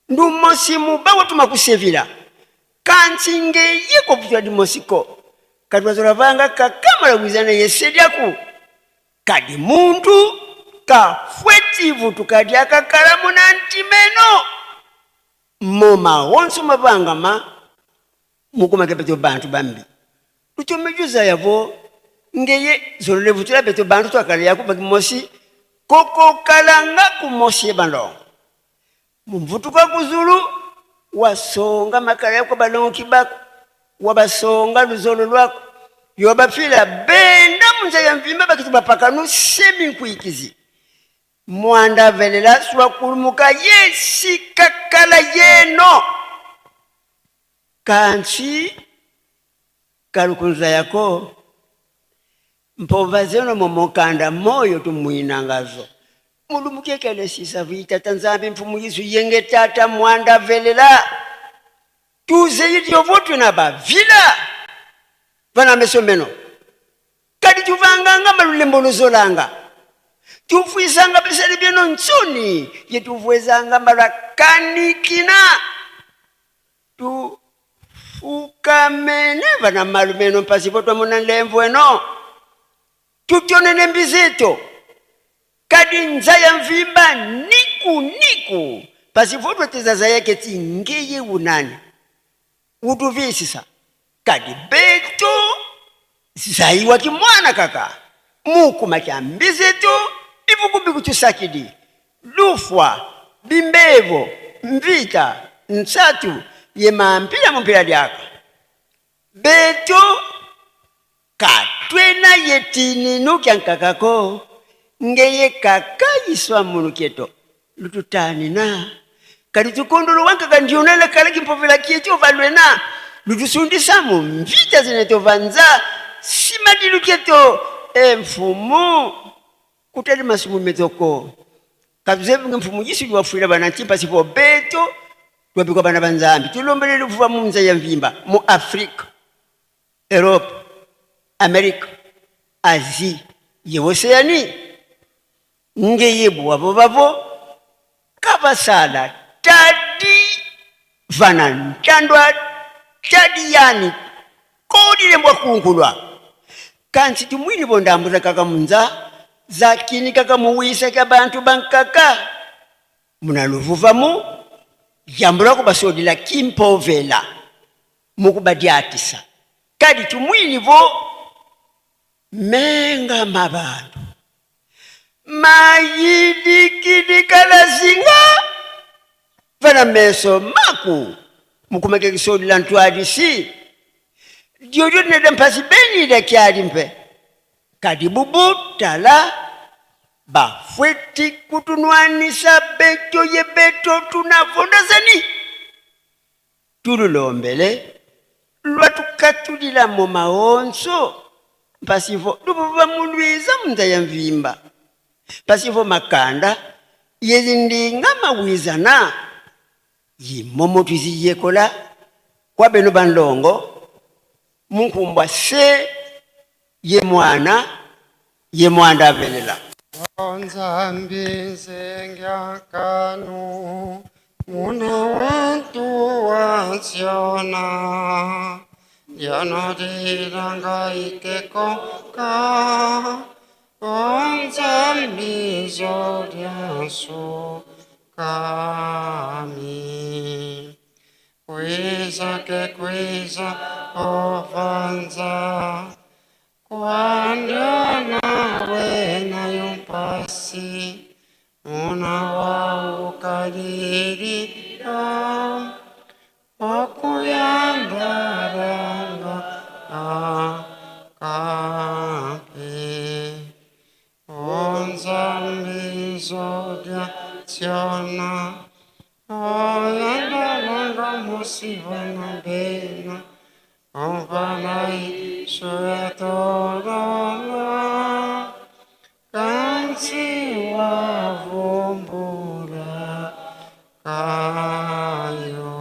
ndu mosi muba watuma kusevila kansi ngeye koputwa di mosiko kadi wazola vanga kakamala wizana yesedyaku kadi muntu kafwetivu tukadi akakalamu na ntimeno moma wonso mabangama mukuma kepeto bantu bambi tuchomejuza yavo ngeye zololevutila beto bantu twakale yakuba kimosi koko kalanga kumosi ebandongo mumvutuka kuzulu wasonga makala yako balongo kibako wabasonga luzolo lwako yobafila benda munza ya mvimba bakituba pakanu semi nkuikizi mwanda velela suwa kulumuka yesi kakala yeno kanchi kalukunza yako mpova zeno momokanda moyo tumuinangazo mulumuke kele 6 avril tata Nzambi mfumu Yesu yenge tata mwanda velela tuze yityo votu na bavila vana mesomeno kadi tuvanganga malulembo lozolanga tufuisanga besali byeno ntsoni yetuvuezanga malakanikina tu ukamene vana malumeno mpasi votu muna lemvu eno tutionene mbizito kadi nzaya mvimba niku pasi votu tezaza yake tingeye unani utuvisisa kadi beto zaiwa kimwana kaka muku makiambizito ivukubi kutusakidi lufwa bimbevo mvita nsatu ye mampila mpila dyaka beto katwena yetini nukyankakako ngeye kaka yiswa munuketo lututani na kadi tukondolo wankaka ndionele kala kimpovela kiecho valwena lutusundisa mu mvita zineto vanza simadiluketo mfumu kutali masumu metoko kabizevu mfumu Yesu liwafuila bana ntimpa sipo beto twabikwa bana banzambi tulombele lufuwa munza ya mvimba mu Afrika Europe Amerika Asia ye Oceani ngeyebu wabo babo kabasala tadi vana ntandwa tadi yani kodi lembwa kungulwa kansi tumwili bondambuza kaka munza zakini kaka muwisa ka bantu bankaka munaluvuvamu yambula kubasodila kimpovela mukubadyatisa kadi tumwili vo menga mabantu mayidikidikalazinga vana meso maku mukumeke kisodila ntwadisi diodio nede mpasi benile kyalimpe kadi bubu tala bafweti kutunwanisa beto ye beto tunafondazani tululombele lwatukatulila mu maonso pasivo lubuva mulwiza munza ya mvimba pasivo makanda yezindinga mawizana yimomo tuziyekola kwa beno banlongo munkumbwa se ye mwana avelela
Nzambi zengyakanu muna wantu wasiona yanodiranga ikekoka Nzambi zodiasu kami kwiza ovanza kwandana wena yumpasi una wa ukalirira wakuyandaranga akape Nzambi zodiaciona oyandaranga musivana bena Ompanai suyatorana kansi wavumbura kayo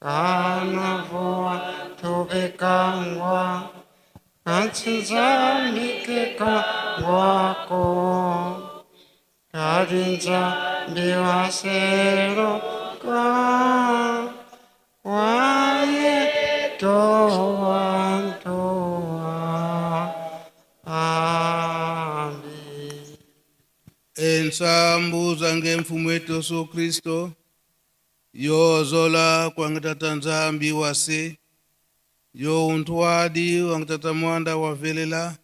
kanavua tubekangwa kansi zambikekangwako kadinza biwaseroka Waye toa Amen.
Ensambu zange mfumu wetu Yesu Kristo yozola kwangitata nzambi wase yo untwadi wangitata mwanda wavelela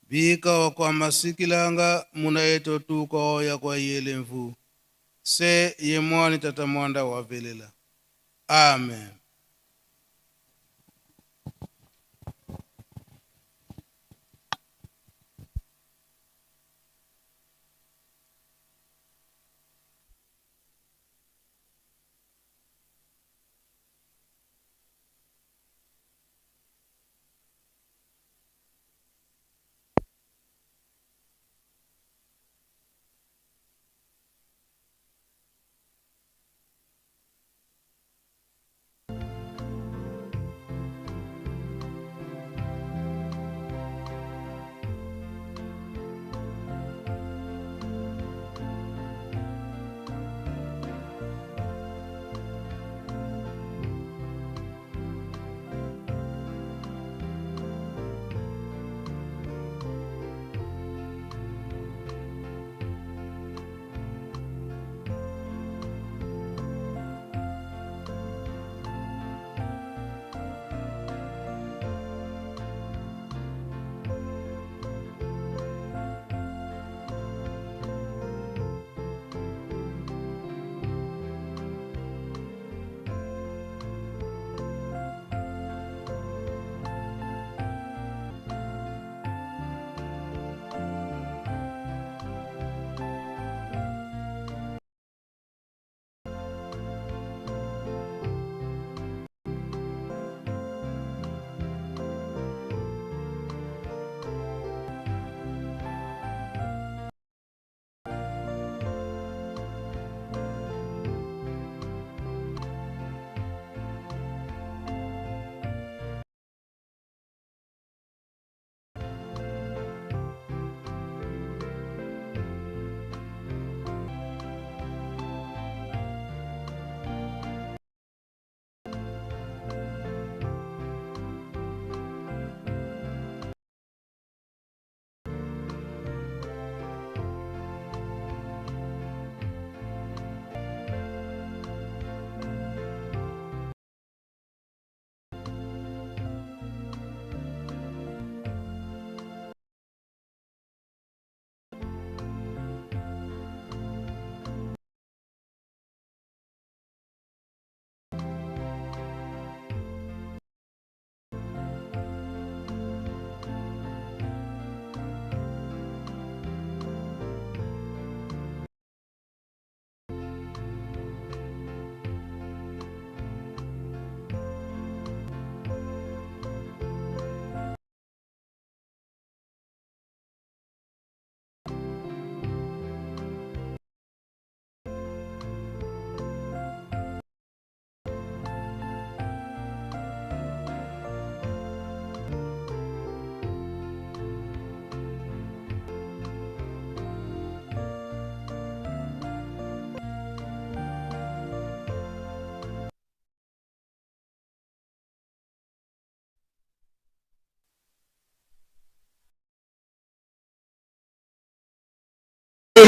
bika wakwamasikilanga muna yeto tuko ya kwa yele mvu se ye mwani tata mwanda wavelela Amen.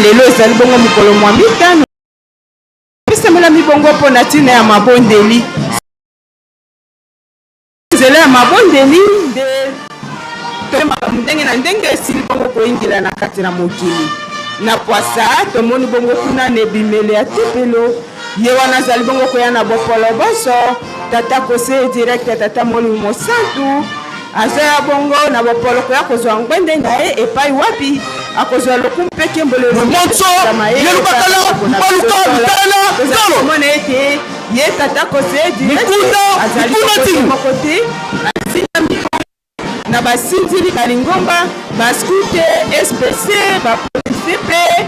lelo ezali bongo mokolo mwa mitano pesamela mibongo mpona ntina ya mabondeli nzela ya mabondeli nde toyembaka ndenge na ndenge esili bongo koyingela na kati na mokili na pwasa tomoni bongo kuna na ebimele ya tempelo ye wana azali bongo koya na bopolo bonso tata kose direct ya tata Molimo Mosantu aza ya bongo na bopolo koya kozwa ngwende na ye epai wapi akozwa lokumu mpe kembolelo mona ete ye tata kose direct azali moko te na basinzili balingomba baskute SPC bapolisi mpe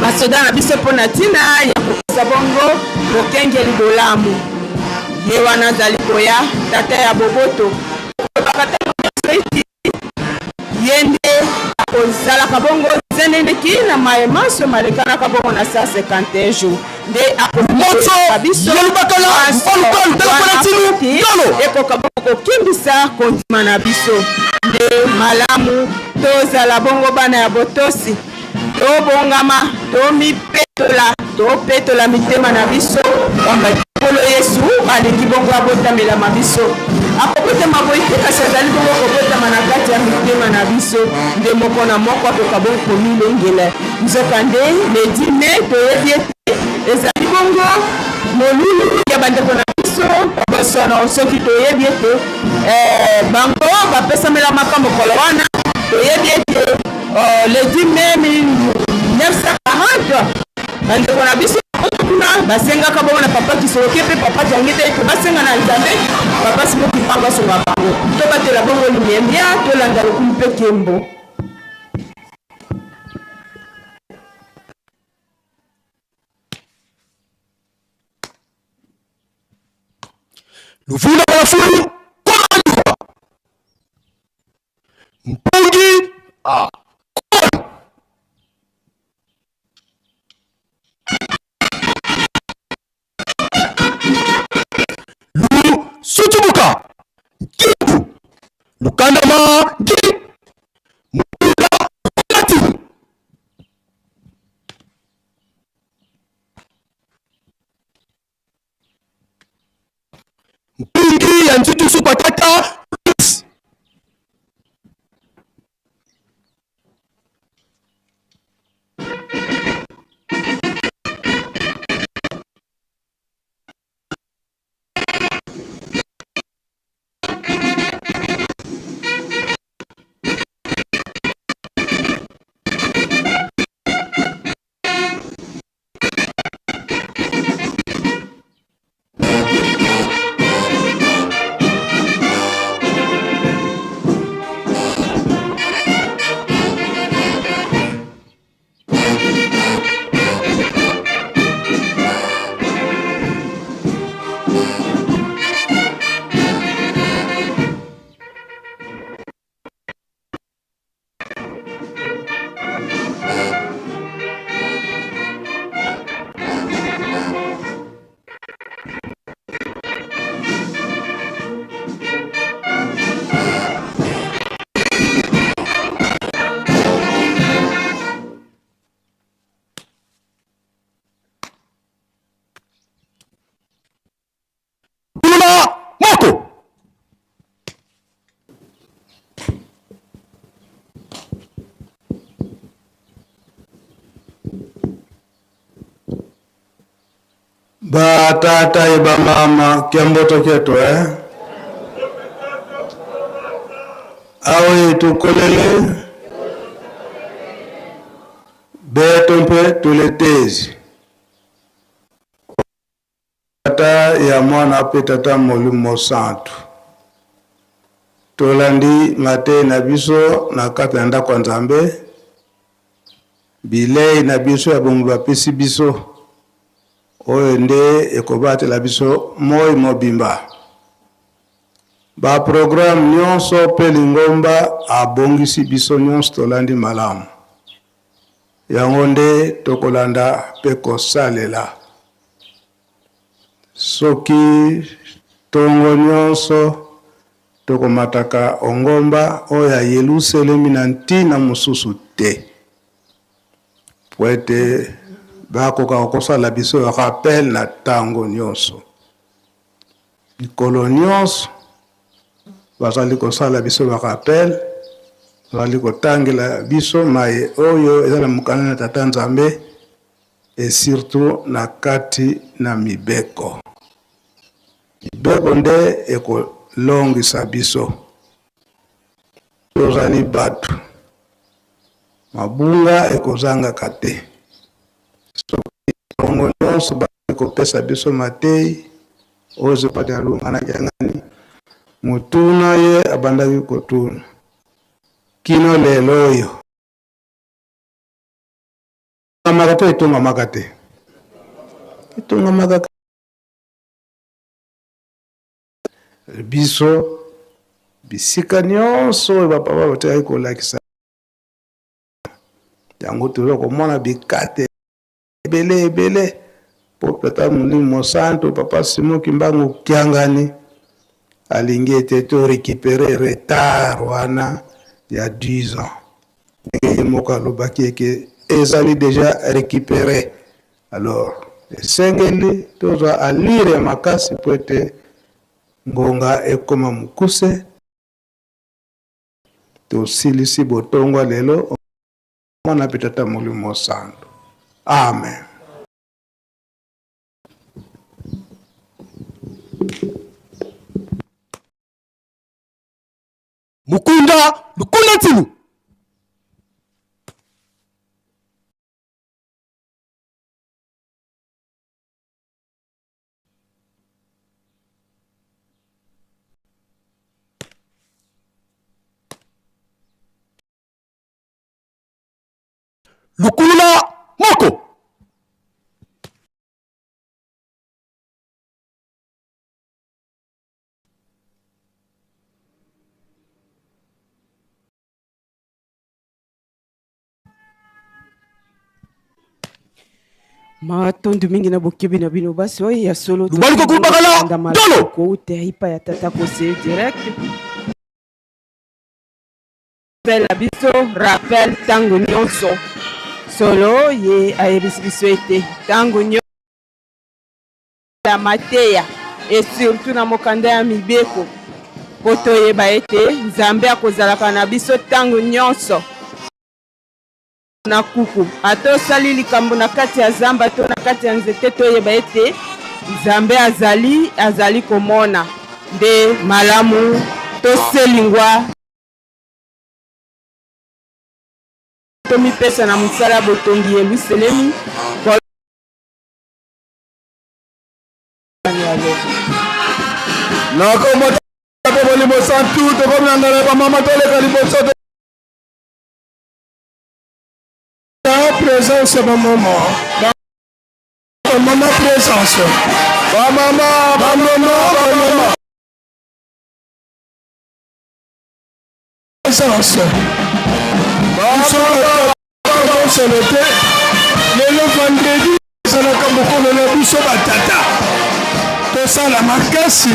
basoda na biso mpona ntina ya kopesa bongo kokengeli bolamu ye wana azali koya tata ya boboto ye nde akozalaka bongo zeneneki na mayemaso malekanaka bongo na 151 jours nde akomoto biso ekoka bongo kokimbisa kondima na biso nde malamu tozala bongo bana ya botosi tobongama topetola mitema na biso kwamba kolo Yesu alingi bongo abotamelama biso akobotama boye te kasi azali bongo kobotama na kati ya mitema na biso nde moko na moko akoka bongo komilengela nzoka nde ledi me toyebi ete ezali bongo molulu ya bandeko na biso babosono soki toyebi ete bango bapesamela makambo mokolo wana toyebi ete ledi me 1940 bandeko na biso kuna basengaka bongo na papa kisoloke mpe papa jangete ete basenga na nzambe papa simoki mpango asonga bango to batela bongo lumiembia tolanda lokumu mpe kembo
Luvula Balafulu Komandwa Mpungi Lu Sutubuka Kipu Lukandama Gi Mula Lati Mpingi ya Njutu Supatata Moko
batata ye bamama kiamboto kyetu awe tukolele beto mpe tuletezi tata ya mwana pe tata Molimo Mosantu tolandi mate na biso na kati na ndako ya Nzambe bilei na biso ya bongo bapesi biso oyo nde ekobatela biso moi mobimba ba programme nyonso pe lingomba abongisi biso nyonso tolandi malamu yango nde tokolanda pe kosalela soki tongo nyonso tokomataka ongomba oyo ya Yelusalemi na ntina mosusu te po ete bakoka kosala biso rappel na ntango nyonso. Mikolo nyonso bazali kosala biso rappel, bazali kotangela biso maye oyo eza na mokanda na Tata Nzambe, et surtout na kati na mibeko. Mibeko nde ekolongisa biso. Tozali batu. Mabunga ekozanga kate. Soki bongo nyonso bakopesa biso matei, ozo pati alungana jangani. Mutuna ye abandaki kotuna. Kino lelo oyo. Makate itunga makate. Itunga makate. Biso bisika nyonso bapapa bataki kolakisa. Yango tozo komona bikate ebele po Tata Molimo Santo Papa Simon Kimbangu Kiangani alingi ete to récupérer retard wana ya 10 ans. Et moka lobaki ke ezali déjà récupéré. Alors esengeli tozo alire makasi po ete ngonga ekoma mukuse tosilisi botongo lelo mwana pe Tata Molimo Santo. Amen.
Mukunda Ntinu. Lukula Moko.
Matondo mingi na bokebi na bino basi oyo ya solo
Lubali ko kubakala dolo
ko teipa ya Tata Kose direct. Bella biso rappel tango nyonso solo ye ayebisi biso ete tango nyonso la mateya et surtout na mokanda ya mibeko po toyeba ete Nzambe akozalaka na biso tango nyonso na kuku ato sali likambo na kati ya zamba to na kati ya nzete toyeba ete Nzambe azali komona nde malamu toselingwa tomi pesa na musala botongi Yerusalemi
na kombo Tata Molimo Santo tokomyangana ba mama toleka liboso ta présence ba mama présence ba mama présence lelo vendredi ezalaka mokolo na biso batata tosala makasi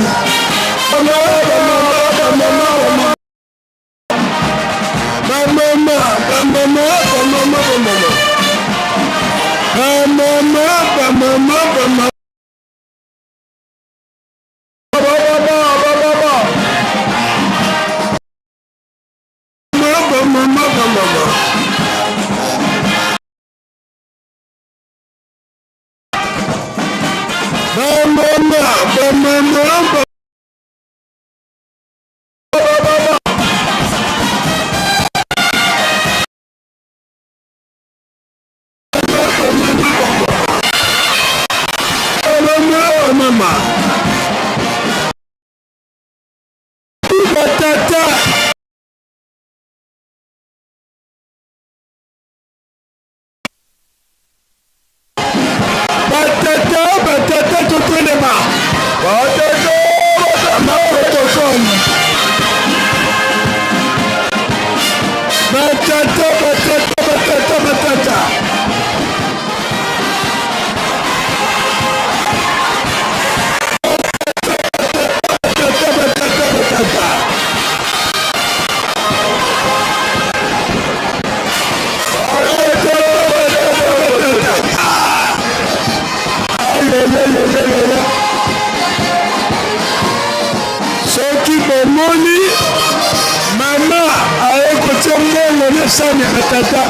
sani ya tata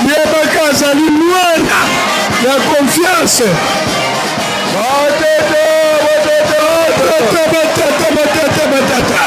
yebaka azali mwana ya confiance batata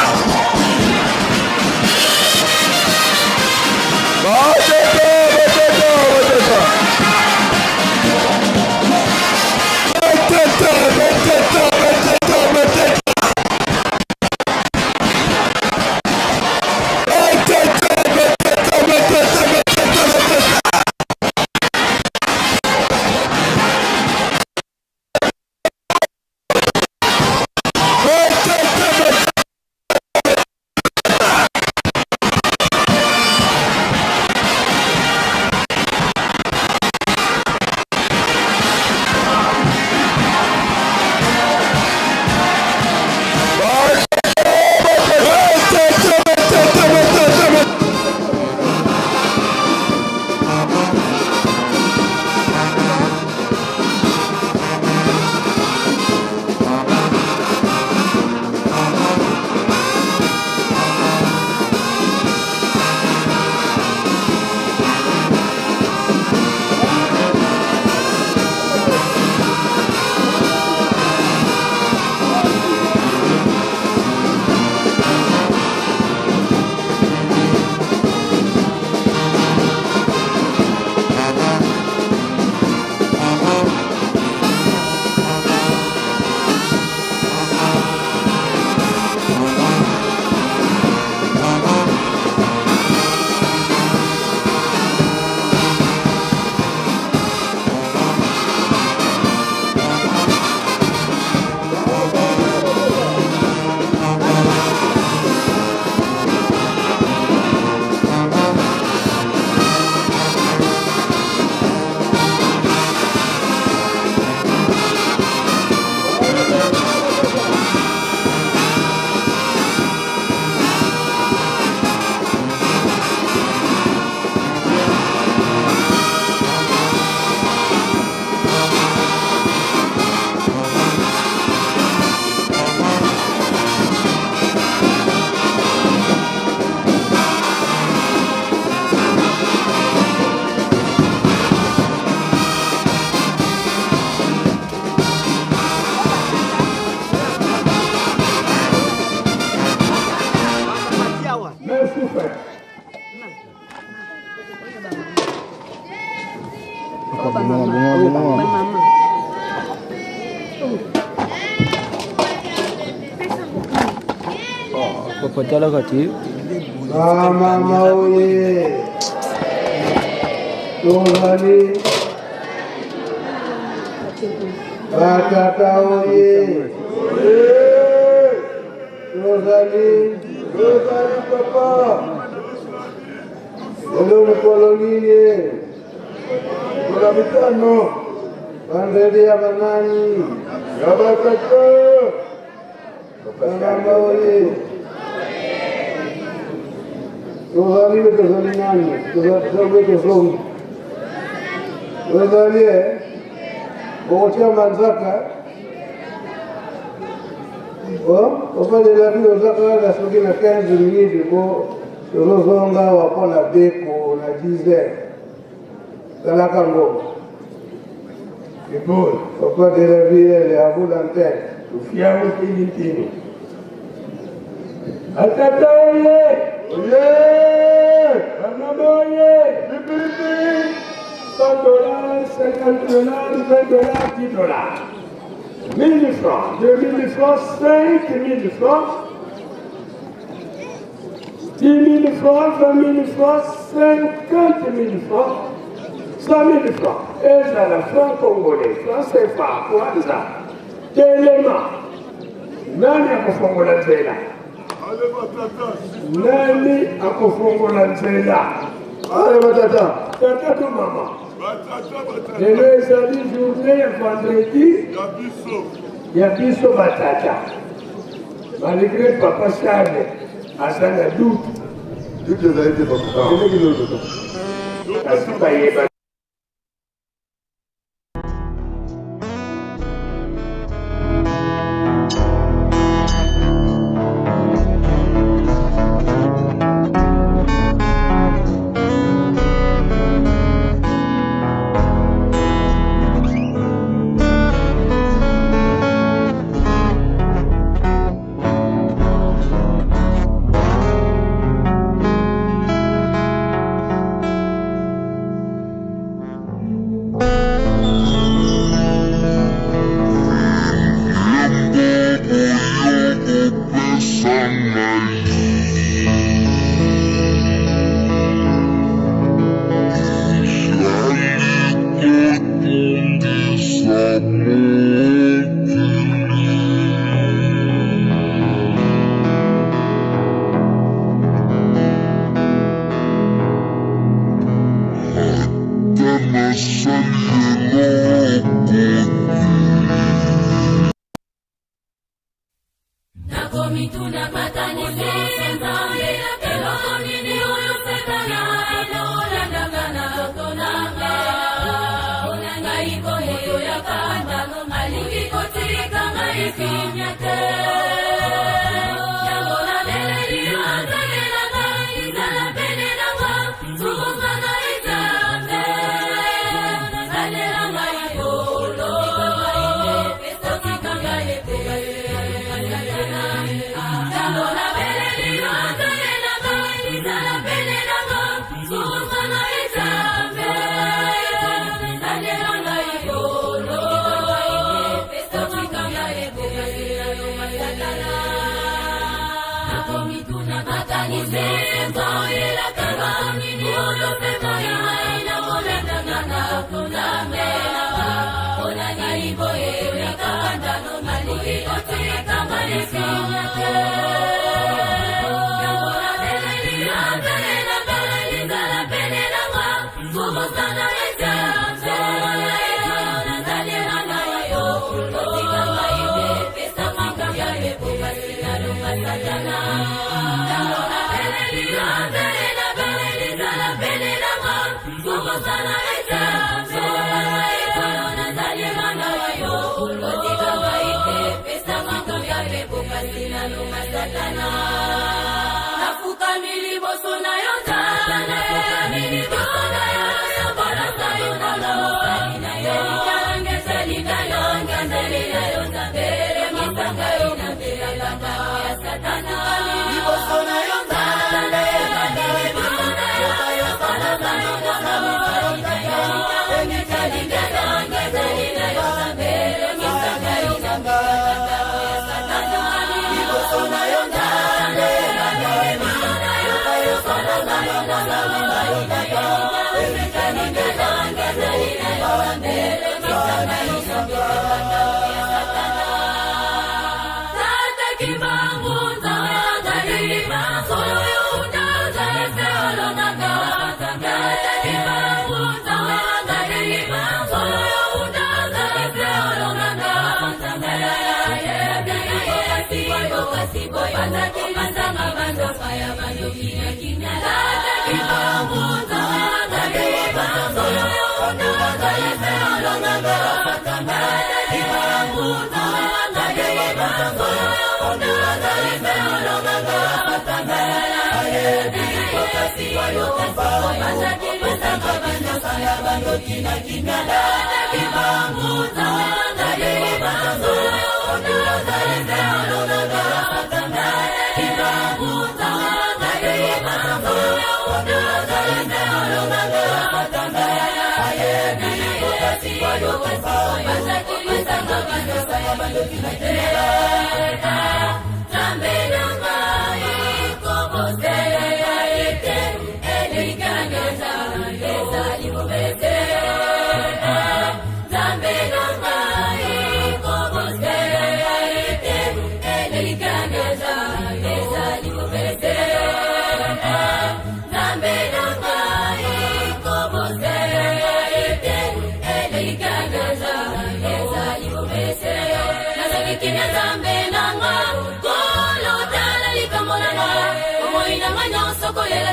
Mama oye, Tozali, Batata oye, Tozali, papa, hello Mkololini, Mkolabitano, Bandedi ya Banani, Yabatata, Mama oye. Tozali Tozali nani? Tozali Tozali Ocha Manzaka. On va de la vie aux accords la soirée na 15 minutes pour Rozonga ou la Beko la 10 heures. Dans la Congo. C'est bon. On va de la vie les abou l'antenne. Tout fier au Tini. Atata oye! Oye! Anamoye! Bibi! $100, $50, $20, $10. 1000 francs, 2000 francs, 5000 francs, 10 000 francs, 20 000 francs, 50 000 francs, 100 000 francs. Et ça, la franc congolais, franc CFA, Kwanza, Telema. Nani akufongola nzela? Nani akufongola nzela? Ale batata. Tata to mama. Lelo ezali journée ya vendredi ya biso batata. Malgré papa Charles aza na doute. Doute ezali te papa. Eleki lozo. Kasi bayeba.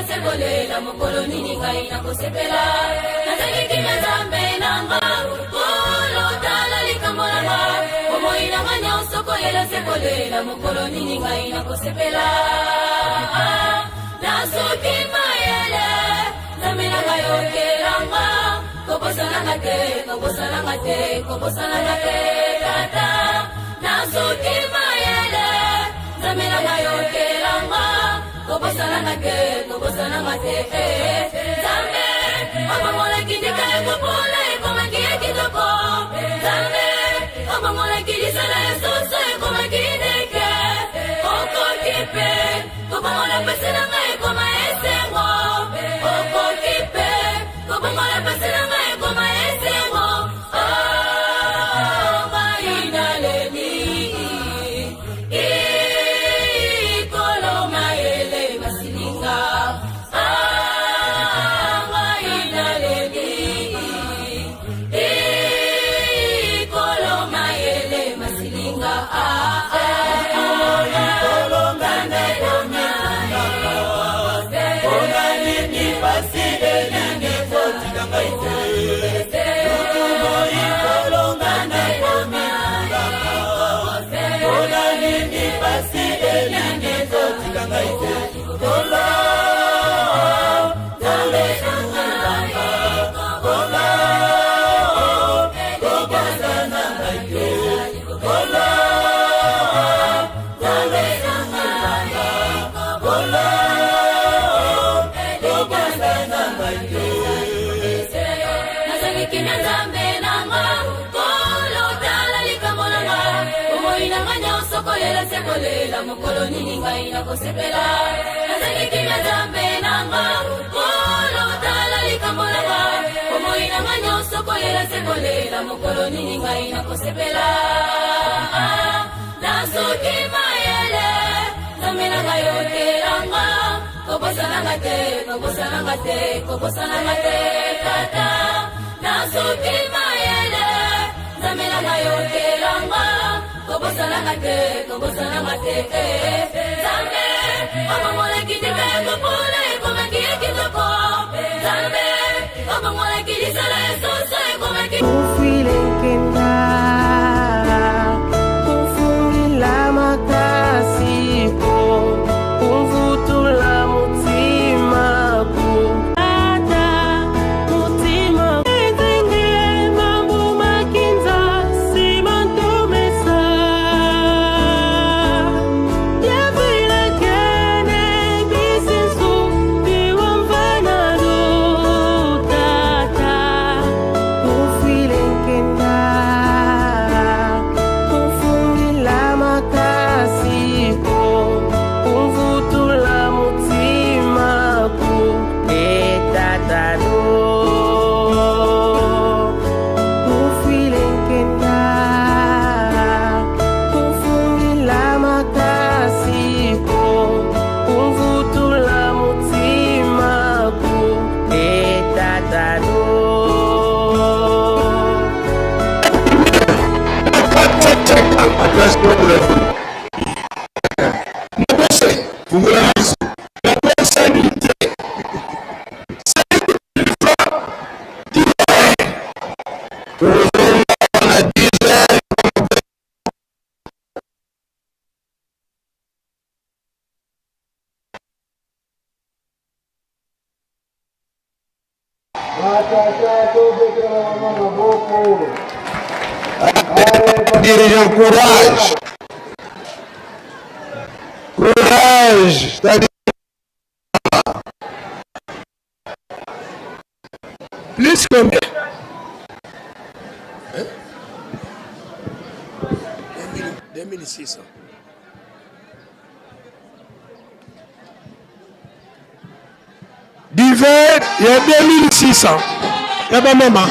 Sekolela mokolo nini ngai na kosepela nazali kimia nzambe nanga kolo tala likambo nanga bomoi nanga nyonso kolela sekolela mokolo nini ngai na kosepela nasoki mayele nzambe nanga yokelanga kobosananga te kobosananga te kobosananga te tata nasoki mayele nzambe nanga yokelanga kobosananga te kobosananga te nzambe omongola kindika ekopola ekomaki ya kitoko nzambe omongola kidisala esoso ekomaki ndeke okoki pe kobongola pasi nanga ekoma esengo okoki pe kobongola pasi nanga ekoma esengo mainaleli sekolela mokolo nini ngai nakosepela nazali kimia nzambe nanga kolo tala likambo nanga bomoi nanga nyonso kolela sekolela mokolo nini ngai nakosepela nasoki mayele nzambe nanga yokelanga kobosananga te kobosananga te kobosananga te tata nasoki mayele nzambe nanga yokelanga kobosananga te kobosananga te nzambe omomolekitike kopula ekomaki ekitoko nzambe omomolekidisala esoso ekomaki
ufilenkenda kufungila makasiko kumvutula mutima kutata mutima ezenge mambo makinza simantomesa yavilakene bisinsu biwamvanado tata ufilenkenda kufungila makasiko kumvutula mutima kuetatano ufilenkenda kufungila makasiko kumvutula mutima kuetatano
Dirigeant, courage. Courage. C'est-à-dire... Plus combien?
2600.
D'hiver, il y a 2600. Il y a pas maman.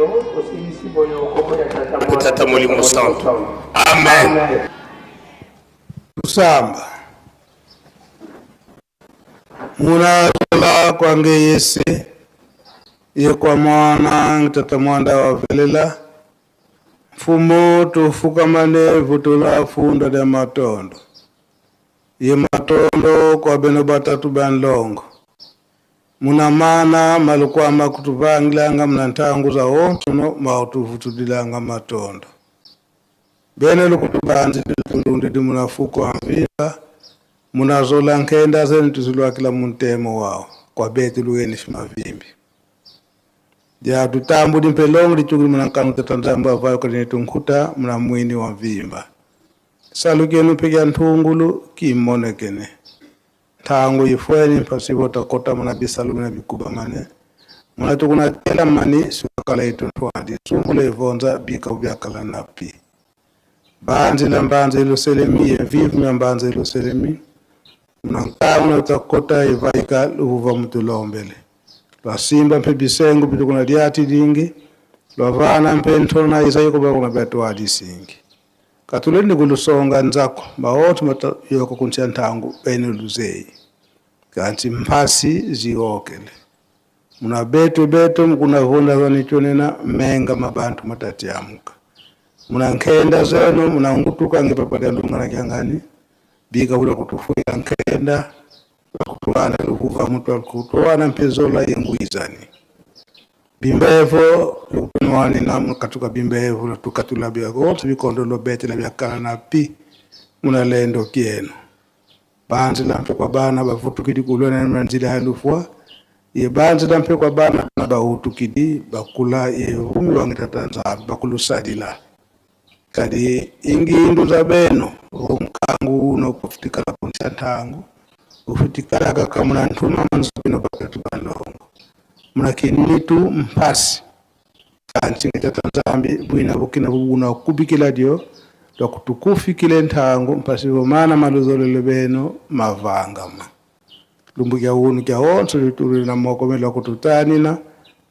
lelo tosilisi boye okombo ya
Tata Molimo Santo. Amen.
Kusamba munatola kwange yese ye kwa mwana tata mwanda wavelela mfumo tufukamane vutula funda de matondo ye matondo kwa beno batatu banlongo muna mana malukwama kutuvangilanga muna ntangu za ontuno mautuvutudilanga matondo bene lukutubanzi tulundidi muna fuko amvila muna zola nkenda zeni tuzulwa kila muntemo wao kwa beti luweni shimavimbi ya tutambu di mpelongo di chuguli muna nkanu tetanzambu avayo kwenye tunkuta muna mwini wa vimba salu kenu pigi ntungulu kimone kene tangu yifweni mpasivo takota muna bisalu muna bikuba mane muna tukuna tela mani suwakala ito tuwandi sungule ivonza bika ubiakala napi banzi la mbanzi ilo selemi ye vivu mya mbanzi ilo selemi muna nkanu utakota ivaika uva mtu lombele lwa simba mpe bisengu pitu kuna diati dingi lwa vana mpe ntona isaiko ba kuna betu wadi singi katuleni kulusonga nzako maotu mata yoko kuntia ntangu enu luzei kanti mpasi ziokele muna betu mkuna vunda wanichonena menga mabantu matati amuka muna nkenda zeno muna ngutuka ngepapade ndungana kiangani bika ula kutufuya nkenda kutuana lukuva mtu alikutuana mpezola yenguizani bimbevo lukunwani na katuka bimbevo tukatula biagoto bikondo lobete na biakana na pi muna lendo kieno banzi la mpe kwa bana bavutu kidi kulona na nzila halufwa ye banzi la mpe kwa bana na bahutu kidi bakula ye humi wangitatanza bakulusadila kadi ingi indu za beno mkangu uno kufutikala kuncha tangu ufutikala kaka muna ntuma manzubino bakatu balongo muna kinitu mpasi kanchi ngitatanzambi buina bukina bubuna kubikila dio lwa kutukufi kile ntangu mpasi vomana maluzolele beno mavangama lumbu kia unu kia onso lituri na mokomela kututanina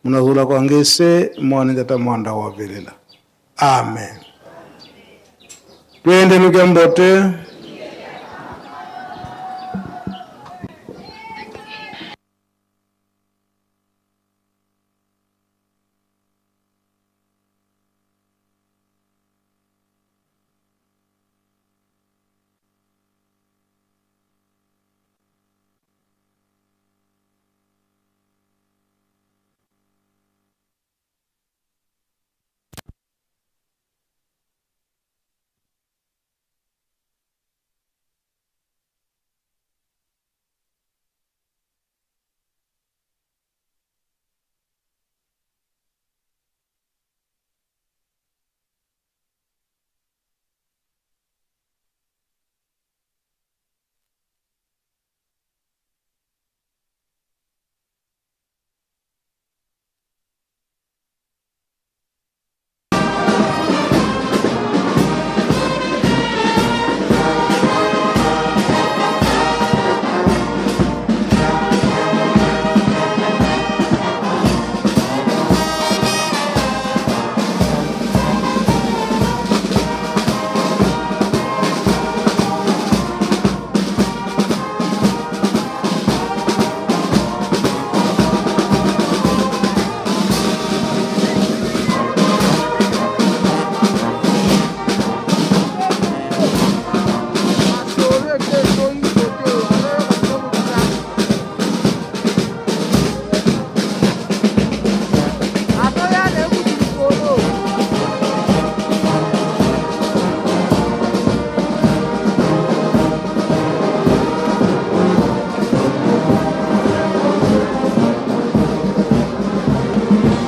munazula kwa ngese mwana tata mwanda wavelela. Amen. Twende luke mbote.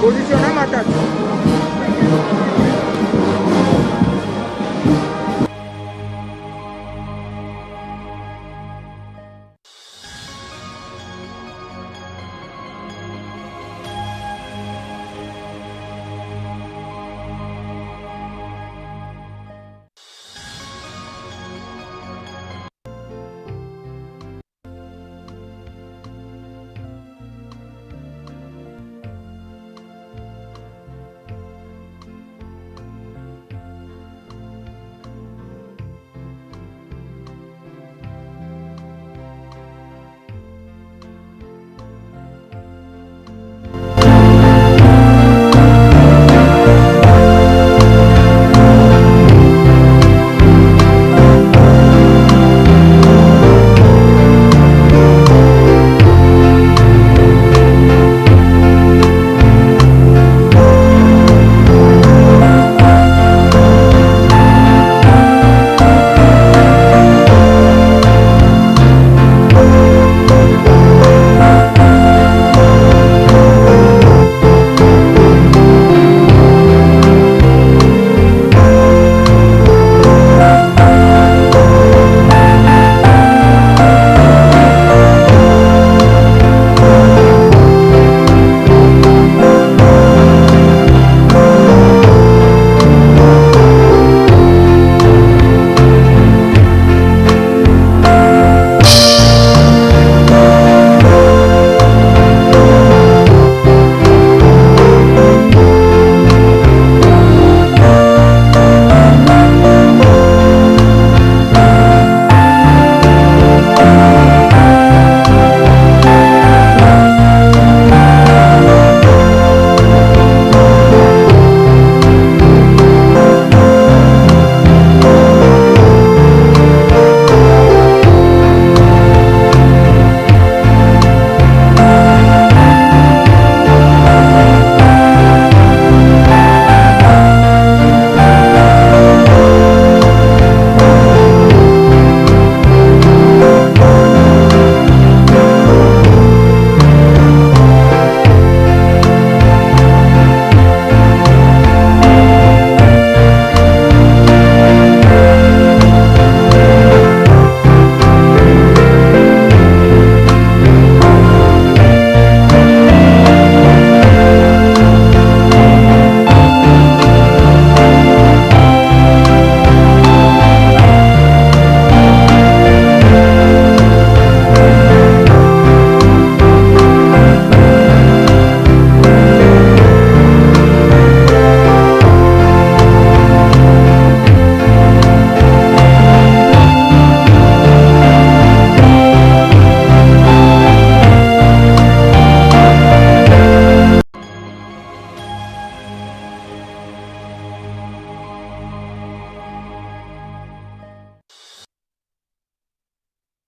Posiciona matatu.